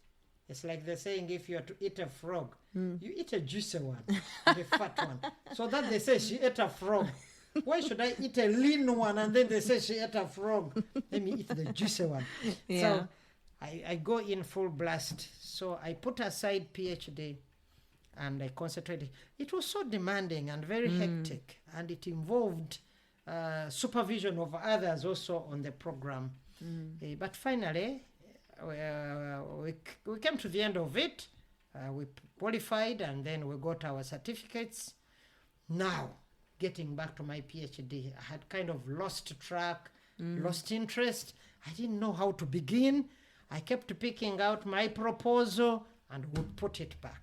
It's like the saying, if you are to eat a frog, you eat a juicy one, the fat one. So that they say she ate a frog. Why should I eat a lean one and then they say she ate a frog? Let me eat the juicy one. Yeah. So I go in full blast. So I put aside PhD and I concentrated. It was so demanding and very hectic, and it involved supervision of others also on the program. But finally, we came to the end of it. We qualified and then we got our certificates. Now, getting back to my PhD, I had kind of lost track, lost interest. I didn't know how to begin. I kept picking out my proposal and would put it back.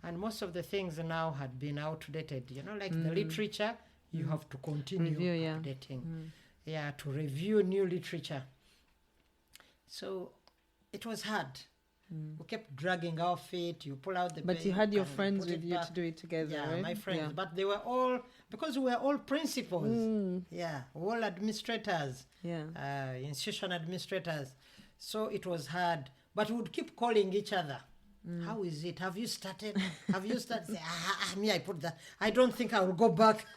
And most of the things now had been outdated. You know, like the literature, you have to continue updating. To review new literature. So it was hard. We kept dragging our feet. You pull out the But you had your friends with you to do it together, right? My friends. Yeah. But they were all, because we were all principals. All administrators. Institution administrators. So it was hard. But we would keep calling each other. How is it? Have you started? Have you started? Me, I put that. I don't think I will go back.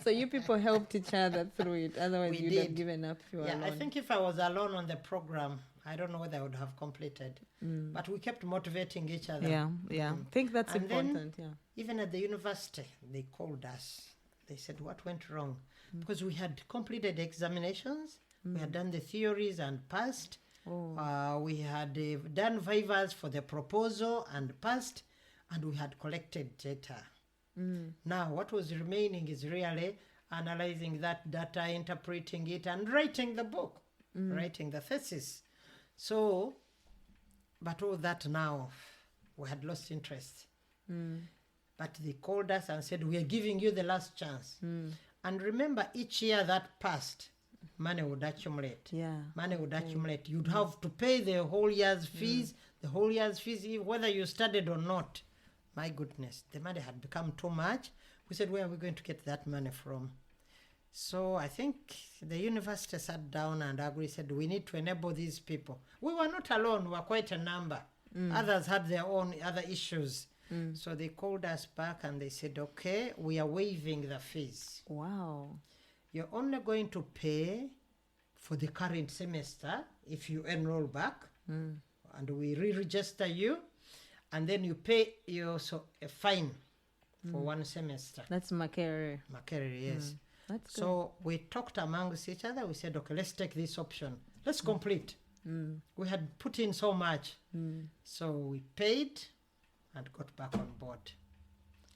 So you people helped each other through it. Otherwise, you'd have given up if you were alone. I think if I was alone on the program, I don't know whether I would have completed. But we kept motivating each other. I think that's important. Then, even at the university, they called us. They said, what went wrong? Because we had completed examinations. We had done the theories and passed. We had done vivas for the proposal and passed, and we had collected data. Now, what was remaining is really analyzing that data, interpreting it, and writing the book, writing the thesis. So, but all that now, we had lost interest. But they called us and said, we are giving you the last chance. And remember, each year that passed, money would accumulate. Money would accumulate. You'd have to pay the whole year's fees, whether you studied or not. My goodness, the money had become too much. We said, where are we going to get that money from? So I think the university sat down and agreed, said, we need to enable these people. We were not alone, we were quite a number. Others had their own other issues. So they called us back and they said, okay, we are waiving the fees. Wow. You're only going to pay for the current semester if you enroll back, and we re-register you, and then you pay also a fine for one semester. That's Makerere. Makerere, yes. That's good. So we talked amongst each other. We said, okay, let's take this option. Let's complete. We had put in so much. So we paid and got back on board.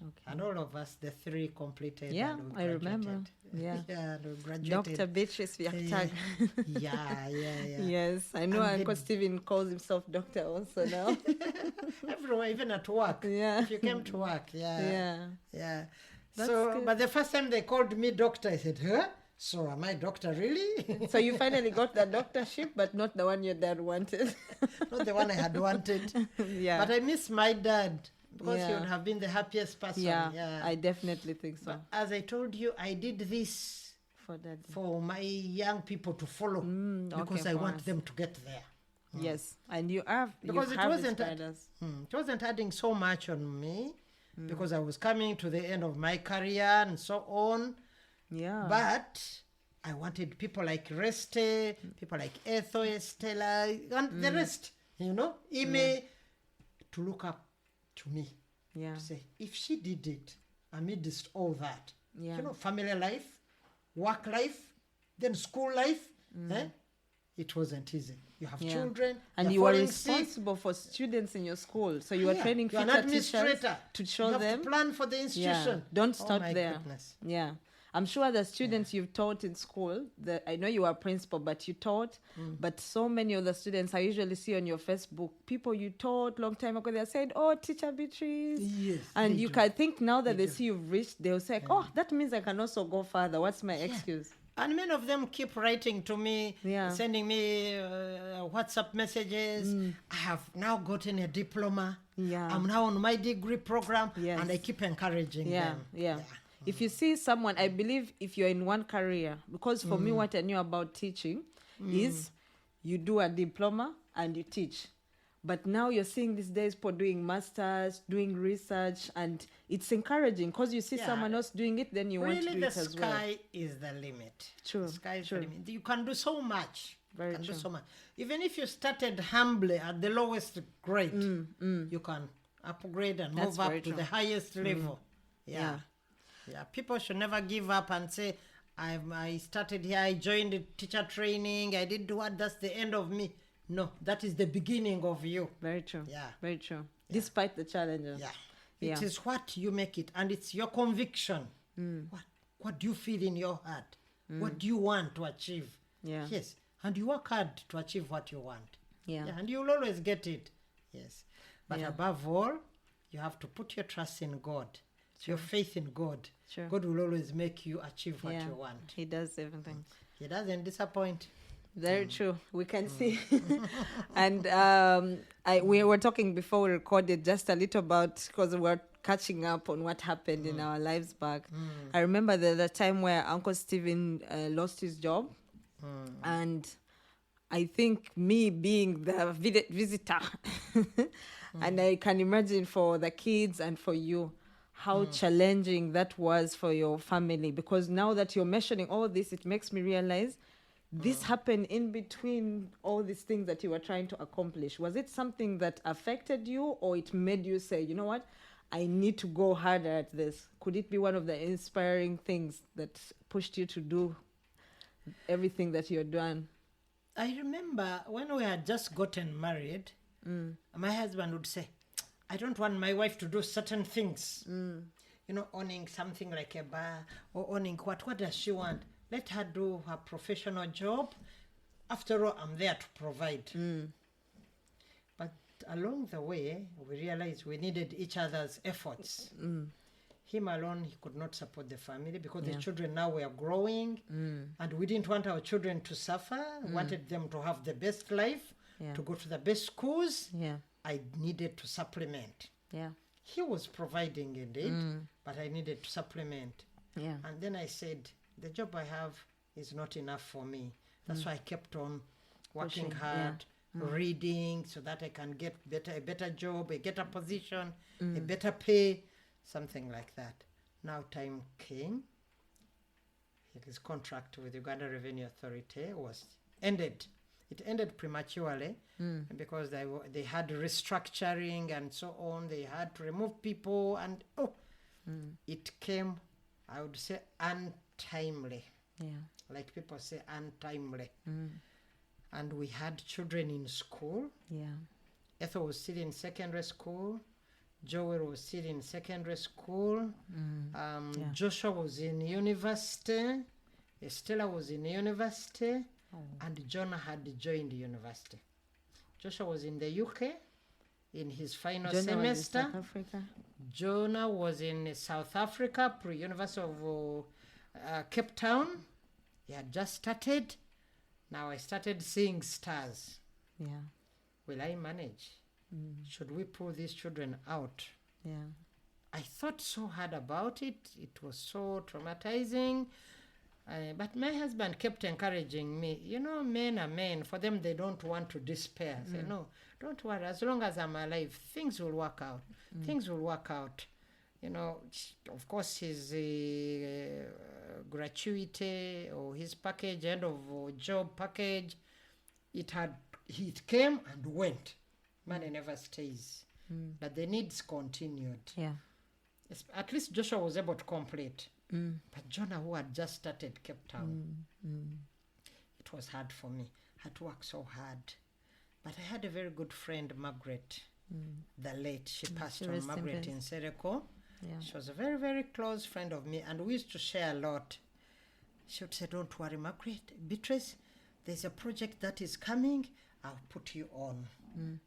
Okay. And all of us, the three, completed. Yeah, I remember. Yeah, and we graduated. Dr. Beatrice Byakutaga. Yeah. Yes, I know. Uncle Stephen calls himself doctor also now. Everywhere, even at work. Yeah. If you came to work, yeah. That's so, good. but the first time they called me doctor, I said, huh? So am I doctor really? So you finally got the doctorship, but not the one your dad wanted. Not the one I had wanted. But I miss my dad. Because he would have been the happiest person. Yeah, I definitely think so. But as I told you, I did this for my young people to follow because I want them to get there. Yes, and you have Because you it have wasn't inspired us. it wasn't adding so much on me, because I was coming to the end of my career and so on. Yeah. But I wanted people like Resty, people like Ethel, Stella, and the rest, Ime, to look up to me. Yeah. To say, if she did it amidst all that, Yeah. family life, work life, then school life, it wasn't easy. You have children, and you were responsible for students in your school, so you were training you're an future teachers administrator to show you have them. to plan for the institution. Don't Oh stop my there. goodness. Yeah, I'm sure the students you've taught in school, I know you were principal, but you taught, but so many of the students I usually see on your Facebook, people you taught long time ago, they said, oh, teacher Beatrice. Yes, And they you do. can think now that They they do. see you've reached, they'll say, oh, that means I can also go further. What's my excuse? And many of them keep writing to me, sending me WhatsApp messages. I have now gotten a diploma. I'm now on my degree program, and I keep encouraging them. If you see someone, I believe if you're in one career, because for me, what I knew about teaching is you do a diploma and you teach. But now you're seeing these days people doing masters, doing research, and it's encouraging because you see someone else doing it, then you want to do it as well. The sky is the limit. True. The sky is the limit. You can do so much. Very do true. so much. Even if you started humbly at the lowest grade, you can upgrade and move up to the highest level. Yeah. People should never give up and say, I started here, I joined the teacher training, I did what, that's the end of me. No, that is the beginning of you. Very true. Yeah. Very true. Despite the challenges. It is what you make it, and it's your conviction. What do you feel in your heart? What do you want to achieve? Yes. And you work hard to achieve what you want. And you'll always get it. Yes. But above all, you have to put your trust in God. Your faith in God. God will always make you achieve what you want. He does everything. He doesn't disappoint. Very true. We can see. And we were talking before we recorded just a little about, because we're catching up on what happened in our lives back. I remember the time where Uncle Stephen lost his job. And I think me being the visitor, and I can imagine for the kids and for you, how challenging that was for your family. Because now that you're mentioning all this, it makes me realize this happened in between all these things that you were trying to accomplish. Was it something that affected you, or it made you say, you know what, I need to go harder at this? Could it be one of the inspiring things that pushed you to do everything that you're doing? I remember when we had just gotten married, my husband would say, I don't want my wife to do certain things. Owning something like a bar or owning what does she want? Let her do her professional job. After all, I'm there to provide. But along the way, we realized we needed each other's efforts. Him alone, he could not support the family because the children now were growing, and we didn't want our children to suffer. We wanted them to have the best life, to go to the best schools. I needed to supplement. He was providing indeed, but I needed to supplement. And then I said, the job I have is not enough for me. That's why I kept on working hard, reading, so that I can get a better job, a better position, a better pay, something like that. Now time came. His contract with Uganda Revenue Authority was ended. It ended prematurely because they had restructuring and so on. They had to remove people, and it came, I would say, untimely. Like people say, untimely. And we had children in school. Ethel was still in secondary school. Joel was still in secondary school. Joshua was in university. Estella was in university. And Jonah had joined university. Joshua was in the UK in his final semester. South Africa. Jonah was in South Africa, University of Cape Town. He had just started. Now I started seeing stars. Will I manage? Should we pull these children out? I thought so hard about it. It was so traumatizing. But my husband kept encouraging me. You know, men are men. For them, they don't want to despair. Say, no, don't worry. As long as I'm alive, things will work out. Things will work out. You know, of course, his gratuity or his package, end of job package, it came and went. Money never stays. But the needs continued. Yeah. At least Joshua was able to complete. But Jonah, who had just started Cape Town, it was hard for me. I had to work so hard. But I had a very good friend, Margaret, the late. She passed on, Margaret in Sereko. Yeah. She was a very, very close friend of me, and we used to share a lot. She would say, don't worry, Margaret. Beatrice, there's a project that is coming. I'll put you on.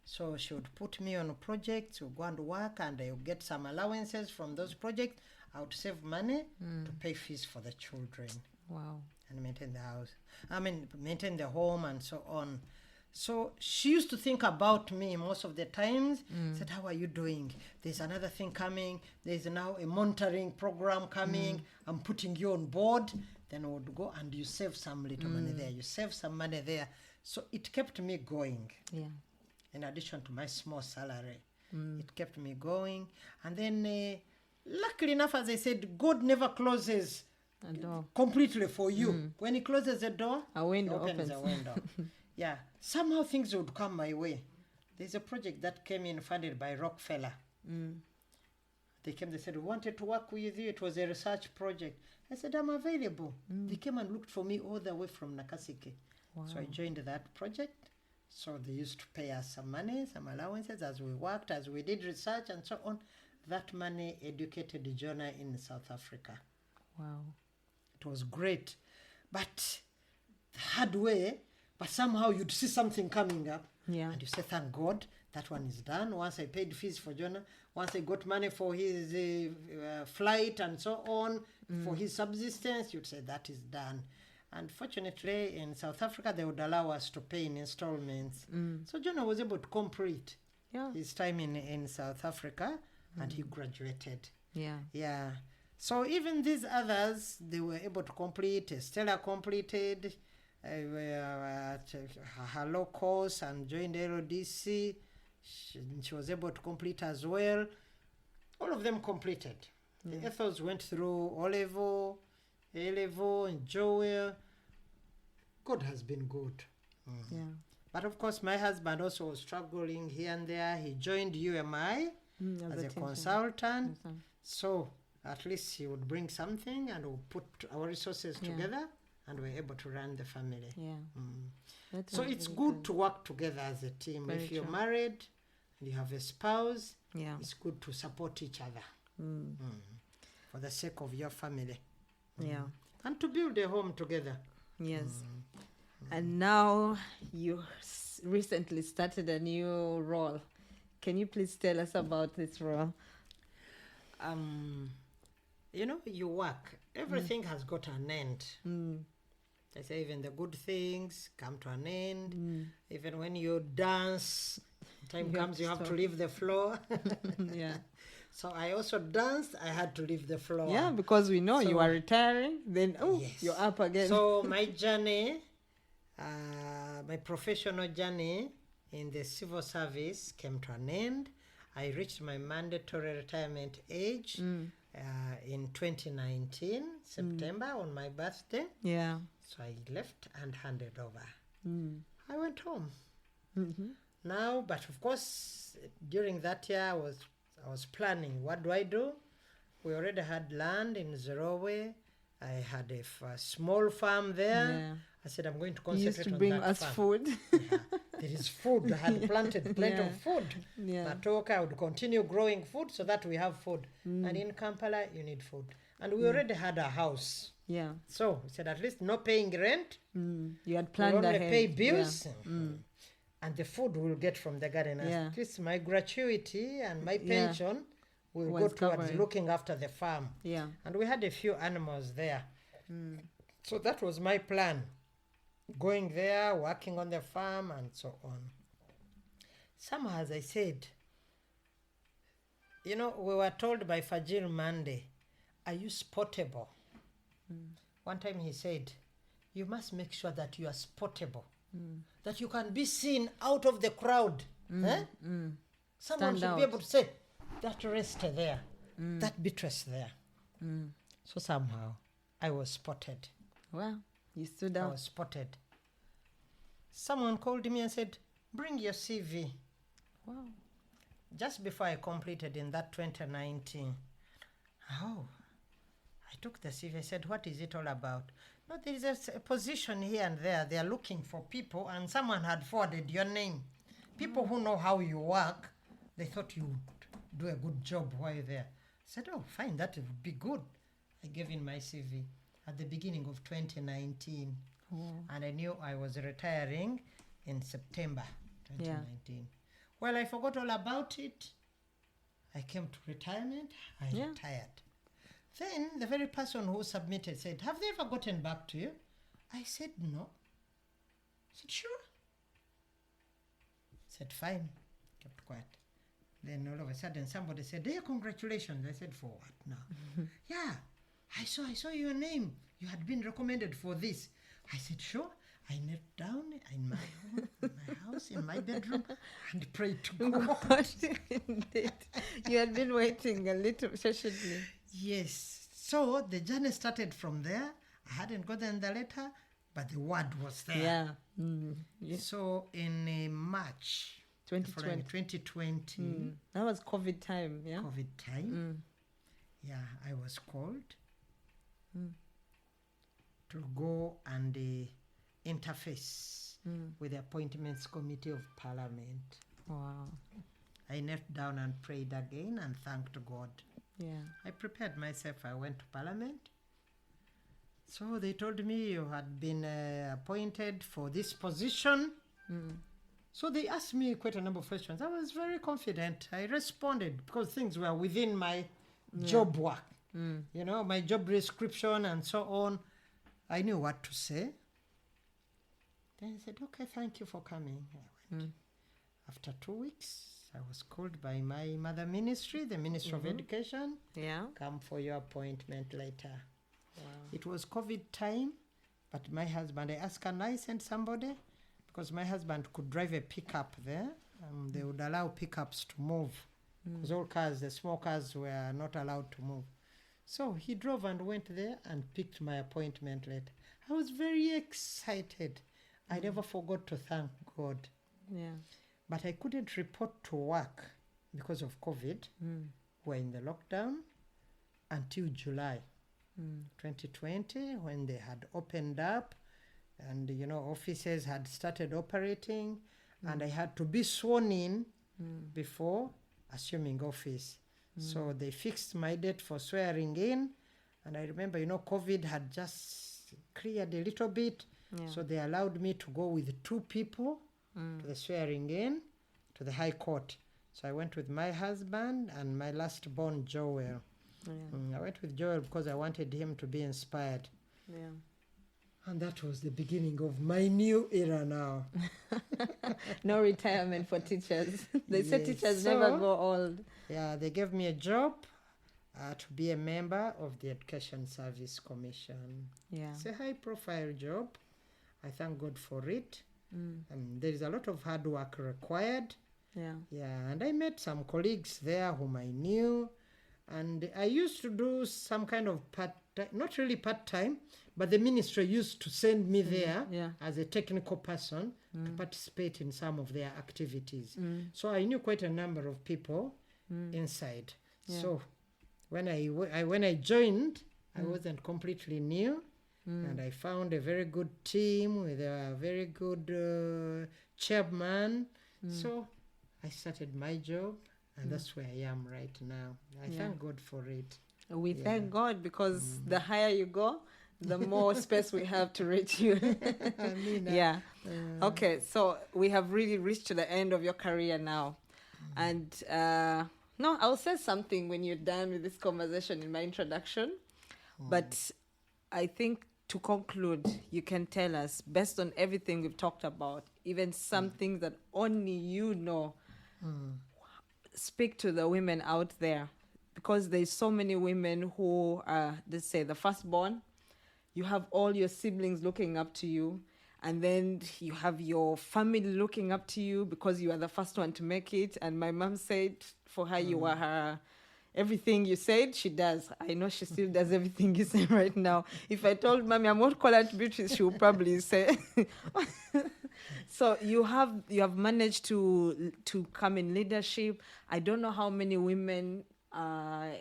So she would put me on projects. We'll go and work, and I'll get some allowances from those projects. I would save money to pay fees for the children. Wow. And maintain the house. Maintain the home and so on. So she used to think about me most of the times. Said, how are you doing? There's another thing coming. There's now a monitoring program coming. I'm putting you on board. Then I would go and you save some little money there. You save some money there. So it kept me going. Yeah. In addition to my small salary. It kept me going. And then, luckily enough, as I said, God never closes A door. completely for you. When he closes a door, A window he opens opens. a window. Yeah. Somehow things would come my way. There's a project that came in funded by Rockefeller. They came, they said, we wanted to work with you. It was a research project. I said, I'm available. They came and looked for me all the way from Nakaseke. Wow. So I joined that project. So they used to pay us some money, some allowances as we worked, as we did research and so on. That money educated Jonah in South Africa. Wow. It was great. But the hard way, but somehow you'd see something coming up. Yeah. And you say, thank God, that one is done. Once I paid fees for Jonah, once I got money for his flight and so on, for his subsistence, you'd say, that is done. And fortunately, in South Africa, they would allow us to pay in installments. So Jonah was able to complete his time in South Africa, and he graduated. Yeah. Yeah. So even these others, they were able to complete. Stella completed her low course and joined LODC. She was able to complete as well. All of them completed. The Ethels went through O-level, A-level, and Joel. God has been good. Yeah. But of course, my husband also was struggling here and there. He joined UMI as a consultant. So at least he would bring something and we'll put our resources together and we're able to run the family. Yeah. So it's good to work together as a team. Very if you're true. married and you have a spouse, Yeah. it's good to support each other for the sake of your family. Yeah. And to build a home together. Yes. And now you recently started a new role. Can you please tell us about this role? You know, you work. Everything has got an end. I say even the good things come to an end. Even when you dance, time You have comes to you have to stop. leave the floor. Yeah. So I also danced. I had to leave the floor. Yeah, because we know you So- are retiring. Then, Yes. you're up again. So my journey, my professional journey in the civil service came to an end. I reached my mandatory retirement age in 2019, September, on my birthday. Yeah. So I left and handed over. I went home. Mm-hmm. Now, but of course, during that year, I was planning, what do I do? We already had land in Zerowe. I had a small farm there. Yeah. I said, I'm going to You concentrate used to on bring that us farm. food. Yeah. There is food. I had planted plenty Yeah. of food. Yeah. Matoka, I would continue growing food so that we have food. And in Kampala, you need food. And we already had a house. Yeah. So we said, at least no paying rent. You had We planned only ahead. pay bills. Yeah. And the food we'll get from the garden. Yeah. At least my gratuity and my Yeah. pension will go Was towards covering. looking after the farm. Yeah. And we had a few animals there. So that was my plan. Going there, working on the farm, and so on. Somehow, as I said, you know, we were told by Fajil Monday, are you sportable? One time he said, you must make sure that you are spottable, that you can be seen out of the crowd. Someone Stand should out. be able to say, that Resty there, that Beatrice there. So somehow I was spotted. Wow, you stood I out. was spotted. Someone called me and said, bring your CV. Wow. Just before I completed in that 2019, I took the CV. I said, what is it all about? No, there is a position here and there. They are looking for people, and someone had forwarded your name. People who know how you work, they thought you would do a good job while you're there. I said, oh, fine, that would be good. I gave in my CV at the beginning of 2019. And I knew I was retiring in September 2019. Well, I forgot all about it. I came to retirement. I retired. Then the very person who submitted said, have they ever gotten back to you? I said, no. I said, sure. I said, fine. Kept quiet. Then all of a sudden somebody said, hey, congratulations. I said, for what now? Yeah, I saw your name. You had been recommended for this. I said, sure. I knelt down in my home, in my house, in my bedroom, and prayed to God. Indeed. You had been waiting a little patiently. Yes. So the journey started from there. I hadn't gotten the letter, but the word was there. Yeah. So in March 2020, That was COVID time, yeah? COVID time, I was called to go and interface with the Appointments Committee of Parliament. Wow. I knelt down and prayed again and thanked God. Yeah. I prepared myself. I went to Parliament. So they told me you had been appointed for this position. So they asked me quite a number of questions. I was very confident. I responded because things were within my job work. You know, my job description and so on. I knew what to say. Then I said, okay, thank you for coming. I went. After 2 weeks, I was called by my mother ministry, the Ministry of Education. Yeah. Come for your appointment later. Wow. It was COVID time, but my husband, I asked, can I send somebody? Because my husband could drive a pickup there. They would allow pickups to move. Because all cars, the small cars, were not allowed to move. So he drove and went there and picked my appointment letter. I was very excited. I never forgot to thank God. Yeah. But I couldn't report to work because of COVID. We're in the lockdown until July 2020, when they had opened up and, you know, offices had started operating, and I had to be sworn in before assuming office. So they fixed my date for swearing in, and I remember, you know, COVID had just cleared a little bit, so they allowed me to go with 2 people to the swearing in to the High Court. So I went with my husband and my last born, Joel. I went with Joel because I wanted him to be inspired. Yeah. And that was the beginning of my new era now. No retirement for teachers. They say Yes. teachers So, never go old. Yeah, they gave me a job to be a member of the Education Service Commission. Yeah. It's a high-profile job. I thank God for it. There is a lot of hard work required. Yeah. Yeah, and I met some colleagues there whom I knew. And I used to do some kind of part-time, not really part-time, but the ministry used to send me there as a technical person to participate in some of their activities. So I knew quite a number of people inside. So when I joined, I wasn't completely new, and I found a very good team with a very good chairman. So I started my job, and that's where I am right now. I thank God for it. We thank God, because the higher you go, the more space we have to reach you. Yeah. Okay, so we have really reached to the end of your career now. And no, I'll say something when you're done with this conversation in my introduction. But I think to conclude, you can tell us, based on everything we've talked about, even some things that only you know, speak to the women out there, because there's so many women who are, let's say, the firstborn, you have all your siblings looking up to you, and then you have your family looking up to you because you are the first one to make it. And my mom said for her, you are her, everything you said, she does. I know she still does everything you say right now. If I told mommy I'm not calling Aunt Beatrice, she would probably say. So you have managed to come in leadership. I don't know how many women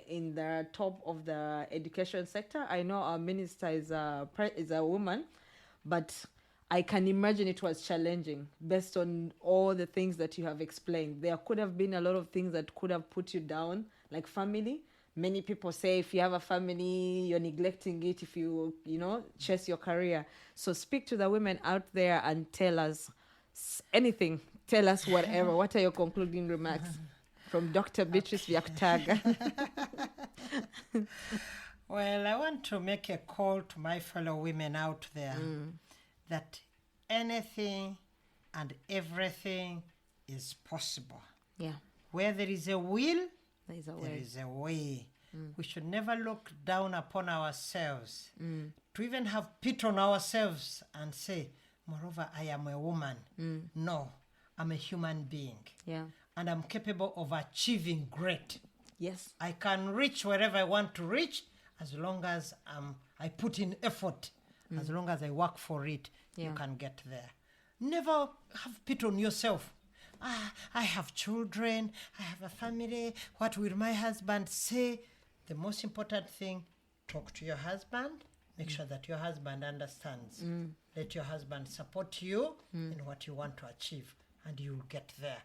in the top of the education sector. I know our minister is a woman, but I can imagine it was challenging based on all the things that you have explained. There could have been a lot of things that could have put you down, like family. Many people say if you have a family, you're neglecting it if you chase your career. So speak to the women out there and tell us anything. Tell us whatever. What are your concluding remarks from Dr. Beatrice Byakutaga? Well, I want to make a call to my fellow women out there that anything and everything is possible. Yeah. Where there is a will, there there is a way. We should never look down upon ourselves, to even have pity on ourselves and say, moreover, I am a woman. No, I'm a human being. Yeah. And I'm capable of achieving great. Yes. I can reach wherever I want to reach as long as I put in effort, as long as I work for it, you can get there. Never have pity on yourself. I have children, I have a family, what will my husband say? The most important thing, talk to your husband, make sure that your husband understands. Let your husband support you in what you want to achieve, and you'll get there.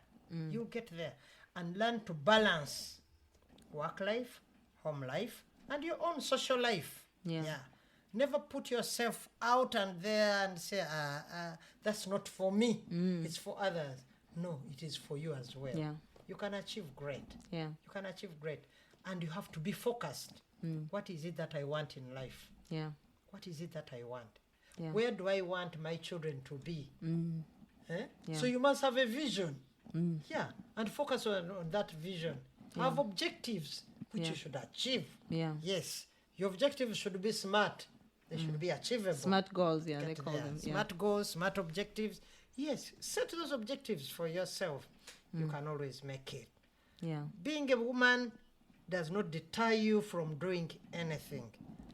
You'll get there. And learn to balance work life, home life, and your own social life. Yeah. Never put yourself out and there and say, that's not for me. It's for others. No, it is for you as well. Yeah. You can achieve great. Yeah. You can achieve great. And you have to be focused. What is it that I want in life? Yeah. What is it that I want? Yeah. Where do I want my children to be? Yeah. So you must have a vision. Yeah. And focus on that vision. Have objectives which you should achieve. Yeah. Yes. Your objectives should be smart. They should be achievable. Smart goals, yeah, Get they call there. them. Smart goals, smart objectives. Yes, set those objectives for yourself. You can always make it. Yeah. Being a woman does not deter you from doing anything.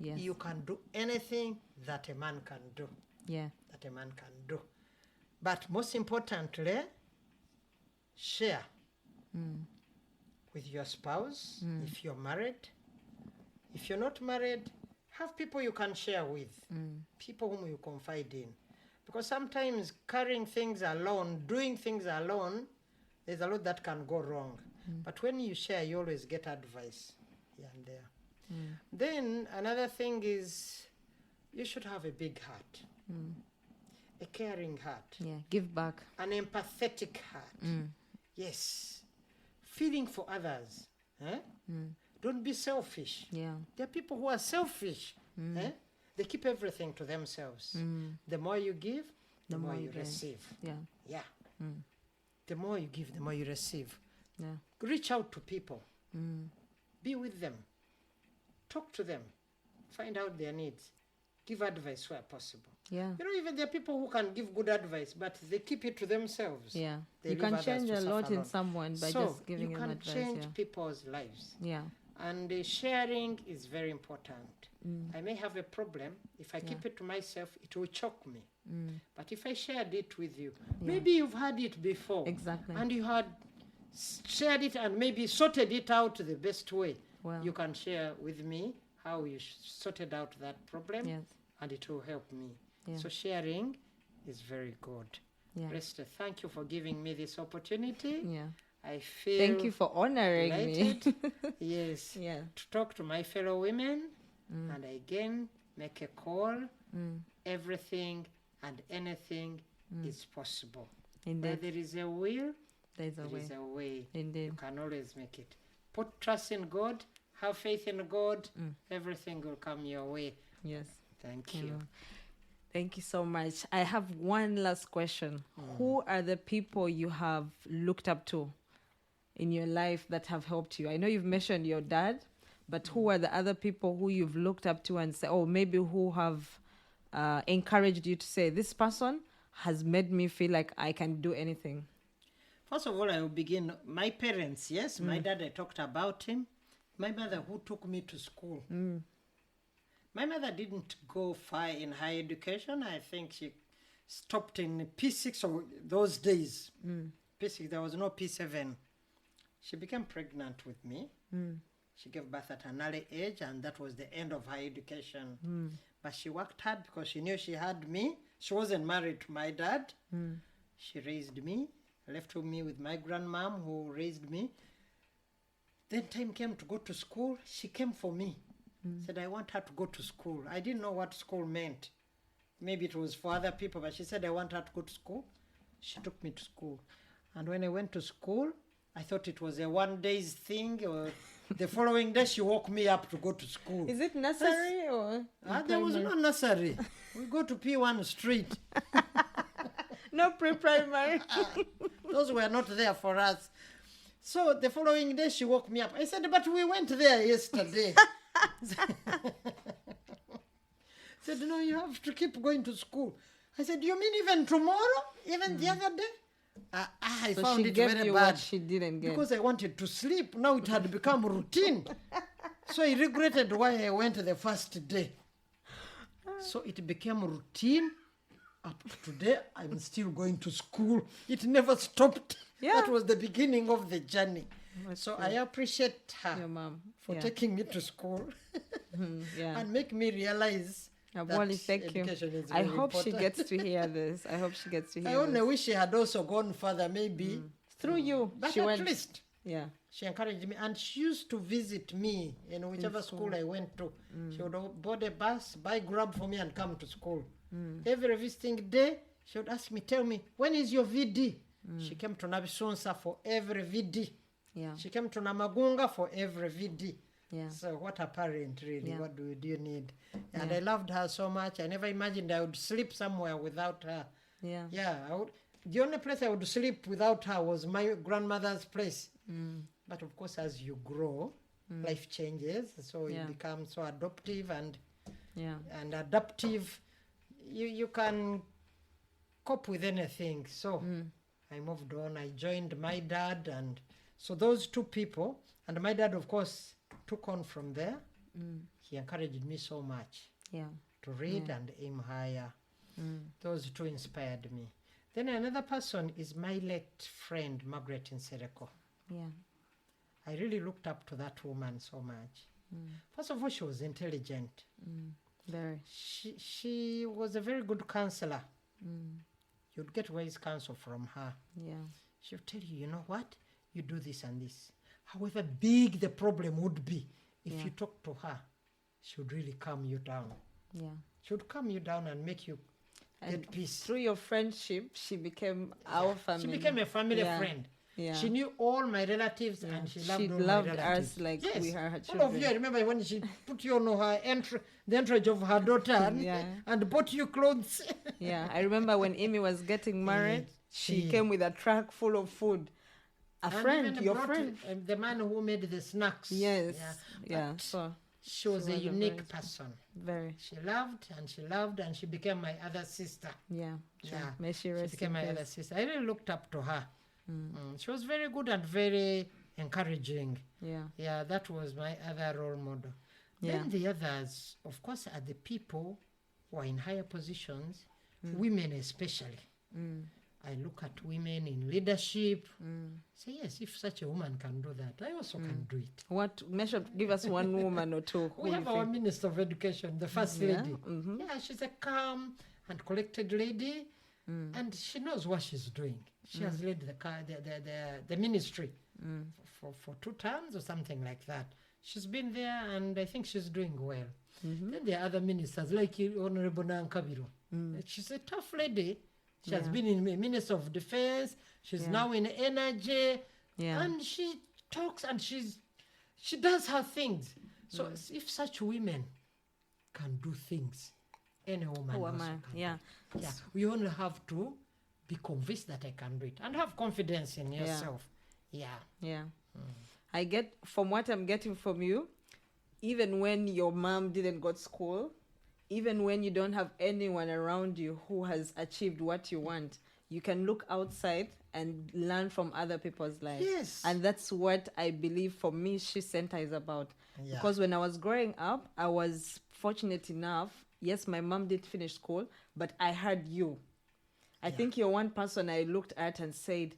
Yes. You can do anything that a man can do. Yeah. That a man can do. But most importantly, share with your spouse if you're married. If you're not married, have people you can share with, people whom you confide in. Because sometimes carrying things alone, doing things alone, there's a lot that can go wrong. But when you share, you always get advice here and there. Then another thing is you should have a big heart, a caring heart. Yeah. Give back. An empathetic heart. Yes. Feeling for others. Don't be selfish. Yeah. There are people who are selfish. They keep everything to themselves. The more you give, the more you receive. Yeah. Yeah. The more you give, the more you receive. Yeah. Reach out to people. Be with them. Talk to them. Find out their needs. Give advice where possible. Yeah. Even there are people who can give good advice, but they keep it to themselves. Yeah. They You leave can others change to a lot suffer in alone. someone by So just giving you them can advice. change Yeah. people's lives. Yeah. And sharing is very important. I may have a problem. If I keep it to myself, it will choke me. But if I shared it with you, maybe you've had it before. Exactly. And you had shared it and maybe sorted it out the best way. Well. You can share with me how you sorted out that problem, Yes. and it will help me. Yeah. So sharing is very good. Yeah. Resty, thank you for giving me this opportunity. Yeah. I feel Thank you for honoring me. delighted. Yes. Yeah. To talk to my fellow women and again make a call. Everything and anything is possible. Where Indeed. there is a will, There's a there way. is a way. Indeed. You can always make it. Put trust in God, have faith in God, everything will come your way. Yes. Thank you. Thank you so much. I have one last question. Who are the people you have looked up to in your life that have helped you? I know you've mentioned your dad, but who are the other people who you've looked up to and say, oh, maybe who have encouraged you to say, this person has made me feel like I can do anything? First of all, I will begin. My parents, yes. My dad, I talked about him. My mother, who took me to school. My mother didn't go far in higher education. I think she stopped in P6 or those days. P6, there was no P7. She became pregnant with me. She gave birth at an early age, and that was the end of higher education. But she worked hard because she knew she had me. She wasn't married to my dad. She raised me, left me with my grandmom who raised me. Then time came to go to school. She came for me. Said, I want her to go to school. I didn't know what school meant. Maybe it was for other people, but she said, I want her to go to school. She took me to school. And when I went to school, I thought it was a one-day thing, or the following day she woke me up to go to school. Is it nursery or? There was no nursery. We go to P1 Street. No pre-primary. Those were not there for us. So the following day she woke me up. I said, but we went there yesterday. Said, no, you have to keep going to school. I said, you mean even tomorrow? Even the other day? I So found she it gave very you bad. what she didn't get. Because I wanted to sleep. Now it had become routine. So I regretted why I went the first day. So it became routine. Up to today, I'm still going to school. It never stopped. Yeah. That was the beginning of the journey. That's So good. I appreciate her Your mom. for taking me to school Yeah. and make me realize that Wally, thank you. education is I very hope she important. gets to hear this. I hope she gets to hear I only this. wish she had also gone further, maybe. Through you, But she at went. least Yeah. she encouraged me, and she used to visit me in whichever school I went to. She would board a bus, buy grub for me, and come to school. Every visiting day, she would ask me, tell me, when is your VD? She came to Nabisunsa for every VD. Yeah. She came to Namagunga for every VD. Yeah. So what a parent, really. Yeah. What do you need? And Yeah. I loved her so much. I never imagined I would sleep somewhere without her. Yeah. Yeah, the only place I would sleep without her was my grandmother's place. But of course, as you grow, life changes. So Yeah. you become so adoptive and Yeah. adaptive. You can cope with anything. So I moved on. I joined my dad, and so those two people, and my dad, of course, took on from there. He encouraged me so much Yeah. to read and aim higher. Those two inspired me. Then another person is my late friend, Margaret Nsereko. Yeah. I really looked up to that woman so much. First of all, she was intelligent. Very. She was a very good counselor. You'd get wise counsel from her. Yeah. She'll tell you, you know what? You do this and this. However big the problem would be, if you talk to her, she would really calm you down. Yeah. She would calm you down and make you And get peace. through your friendship, she became our family. She became a family Yeah. friend. Yeah. She knew all my relatives and she loved all loved my relatives. us like Yes. we are her All of children. you, I remember when she put you on her the entourage of her daughter and bought you clothes. Yeah. I remember when Amy was getting married, she came with a truck full of food. A And friend, even your brought, friend. the man who made the snacks. Yes. Yeah. But So she was a was a unique very person. very. She loved and she loved and she became my other sister. Yeah. Sure. Yeah. May she She rest became in my peace. other sister. I really looked up to her. She was very good and very encouraging. Yeah. Yeah, that was my other role model. Yeah. Then the others, of course, are the people who are in higher positions, women especially. I look at women in leadership. Say, yes, if such a woman can do that, I also can do it. What? Measure, give us one woman or two. who We you have our think- Minister of Education, the First Yeah, Lady. Yeah, she's a calm and collected lady, and she knows what she's doing. She has led the ministry for 2 terms or something like that. She's been there, and I think she's doing well. Then there are other ministers, like Honorable Nankabiro. She's a tough lady. She has been in Minister of Defense. She's now in energy. Yeah. And she talks and she does her things. So if such women can do things, any woman Who also am I? can. Yeah. Yeah. We only have to be convinced that I can do it and have confidence in yourself. Yeah. Yeah. I get, from what I'm getting from you, even when your mom didn't go to school, even when you don't have anyone around you who has achieved what you want, you can look outside and learn from other people's lives. Yes. And that's what I believe for me SheCentre is about. Yeah. Because when I was growing up, I was fortunate enough. Yes, my mom did finish school, but I had you. I think you're one person I looked at and said,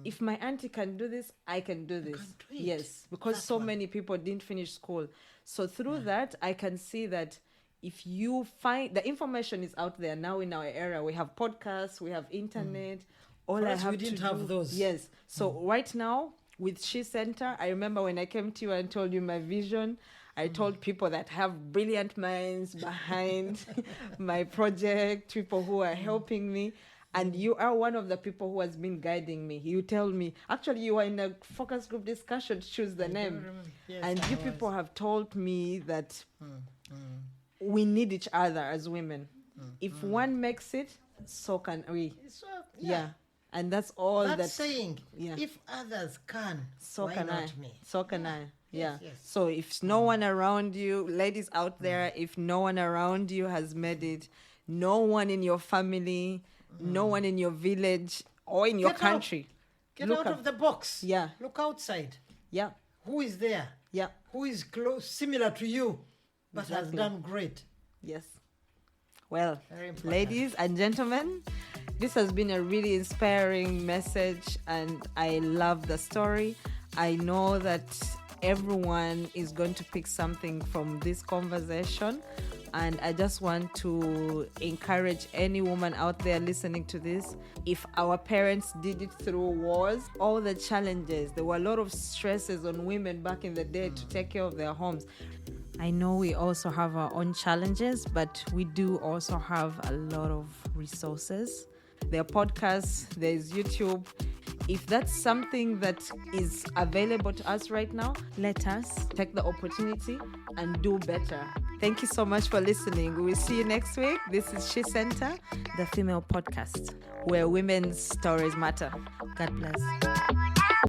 if my auntie can do this, I can do this. do it. Yes, because many people didn't finish school. So through that, I can see that if you find the information is out there now in our era, we have podcasts, we have internet. All For I us, have we didn't to have do, those. Yes. So right now with SheCentre, I remember when I came to you and told you my vision. I told people that have brilliant minds behind my project, people who are helping me. And you are one of the people who has been guiding me. You tell me, actually, you were in a focus group discussion, choose the name. Yes, and you people have told me that we need each other as women. If one makes it, so can we. So, Yeah. And that's all That's saying, yeah. if others can, So why can not I. me? So can I. Yeah. Yes. So if no one around you, ladies out there, if no one around you has made it, no one in your family, no one in your village or in your Get out. country. Get Look out up. of the box. Yeah. Look outside. Yeah. Who is there? Yeah. Who is close, similar to you, but has Exactly. done great? Yes. Well, Very important. ladies and gentlemen, this has been a really inspiring message and I love the story. I know that everyone is going to pick something from this conversation. And I just want to encourage any woman out there listening to this. If our parents did it through wars, all the challenges, there were a lot of stresses on women back in the day to take care of their homes. I know we also have our own challenges, but we do also have a lot of resources. There are podcasts, there's YouTube. If that's something that is available to us right now, let us take the opportunity and do better. Thank you so much for listening. We'll see you next week. This is SheCentre, the female podcast, where women's stories matter. God bless.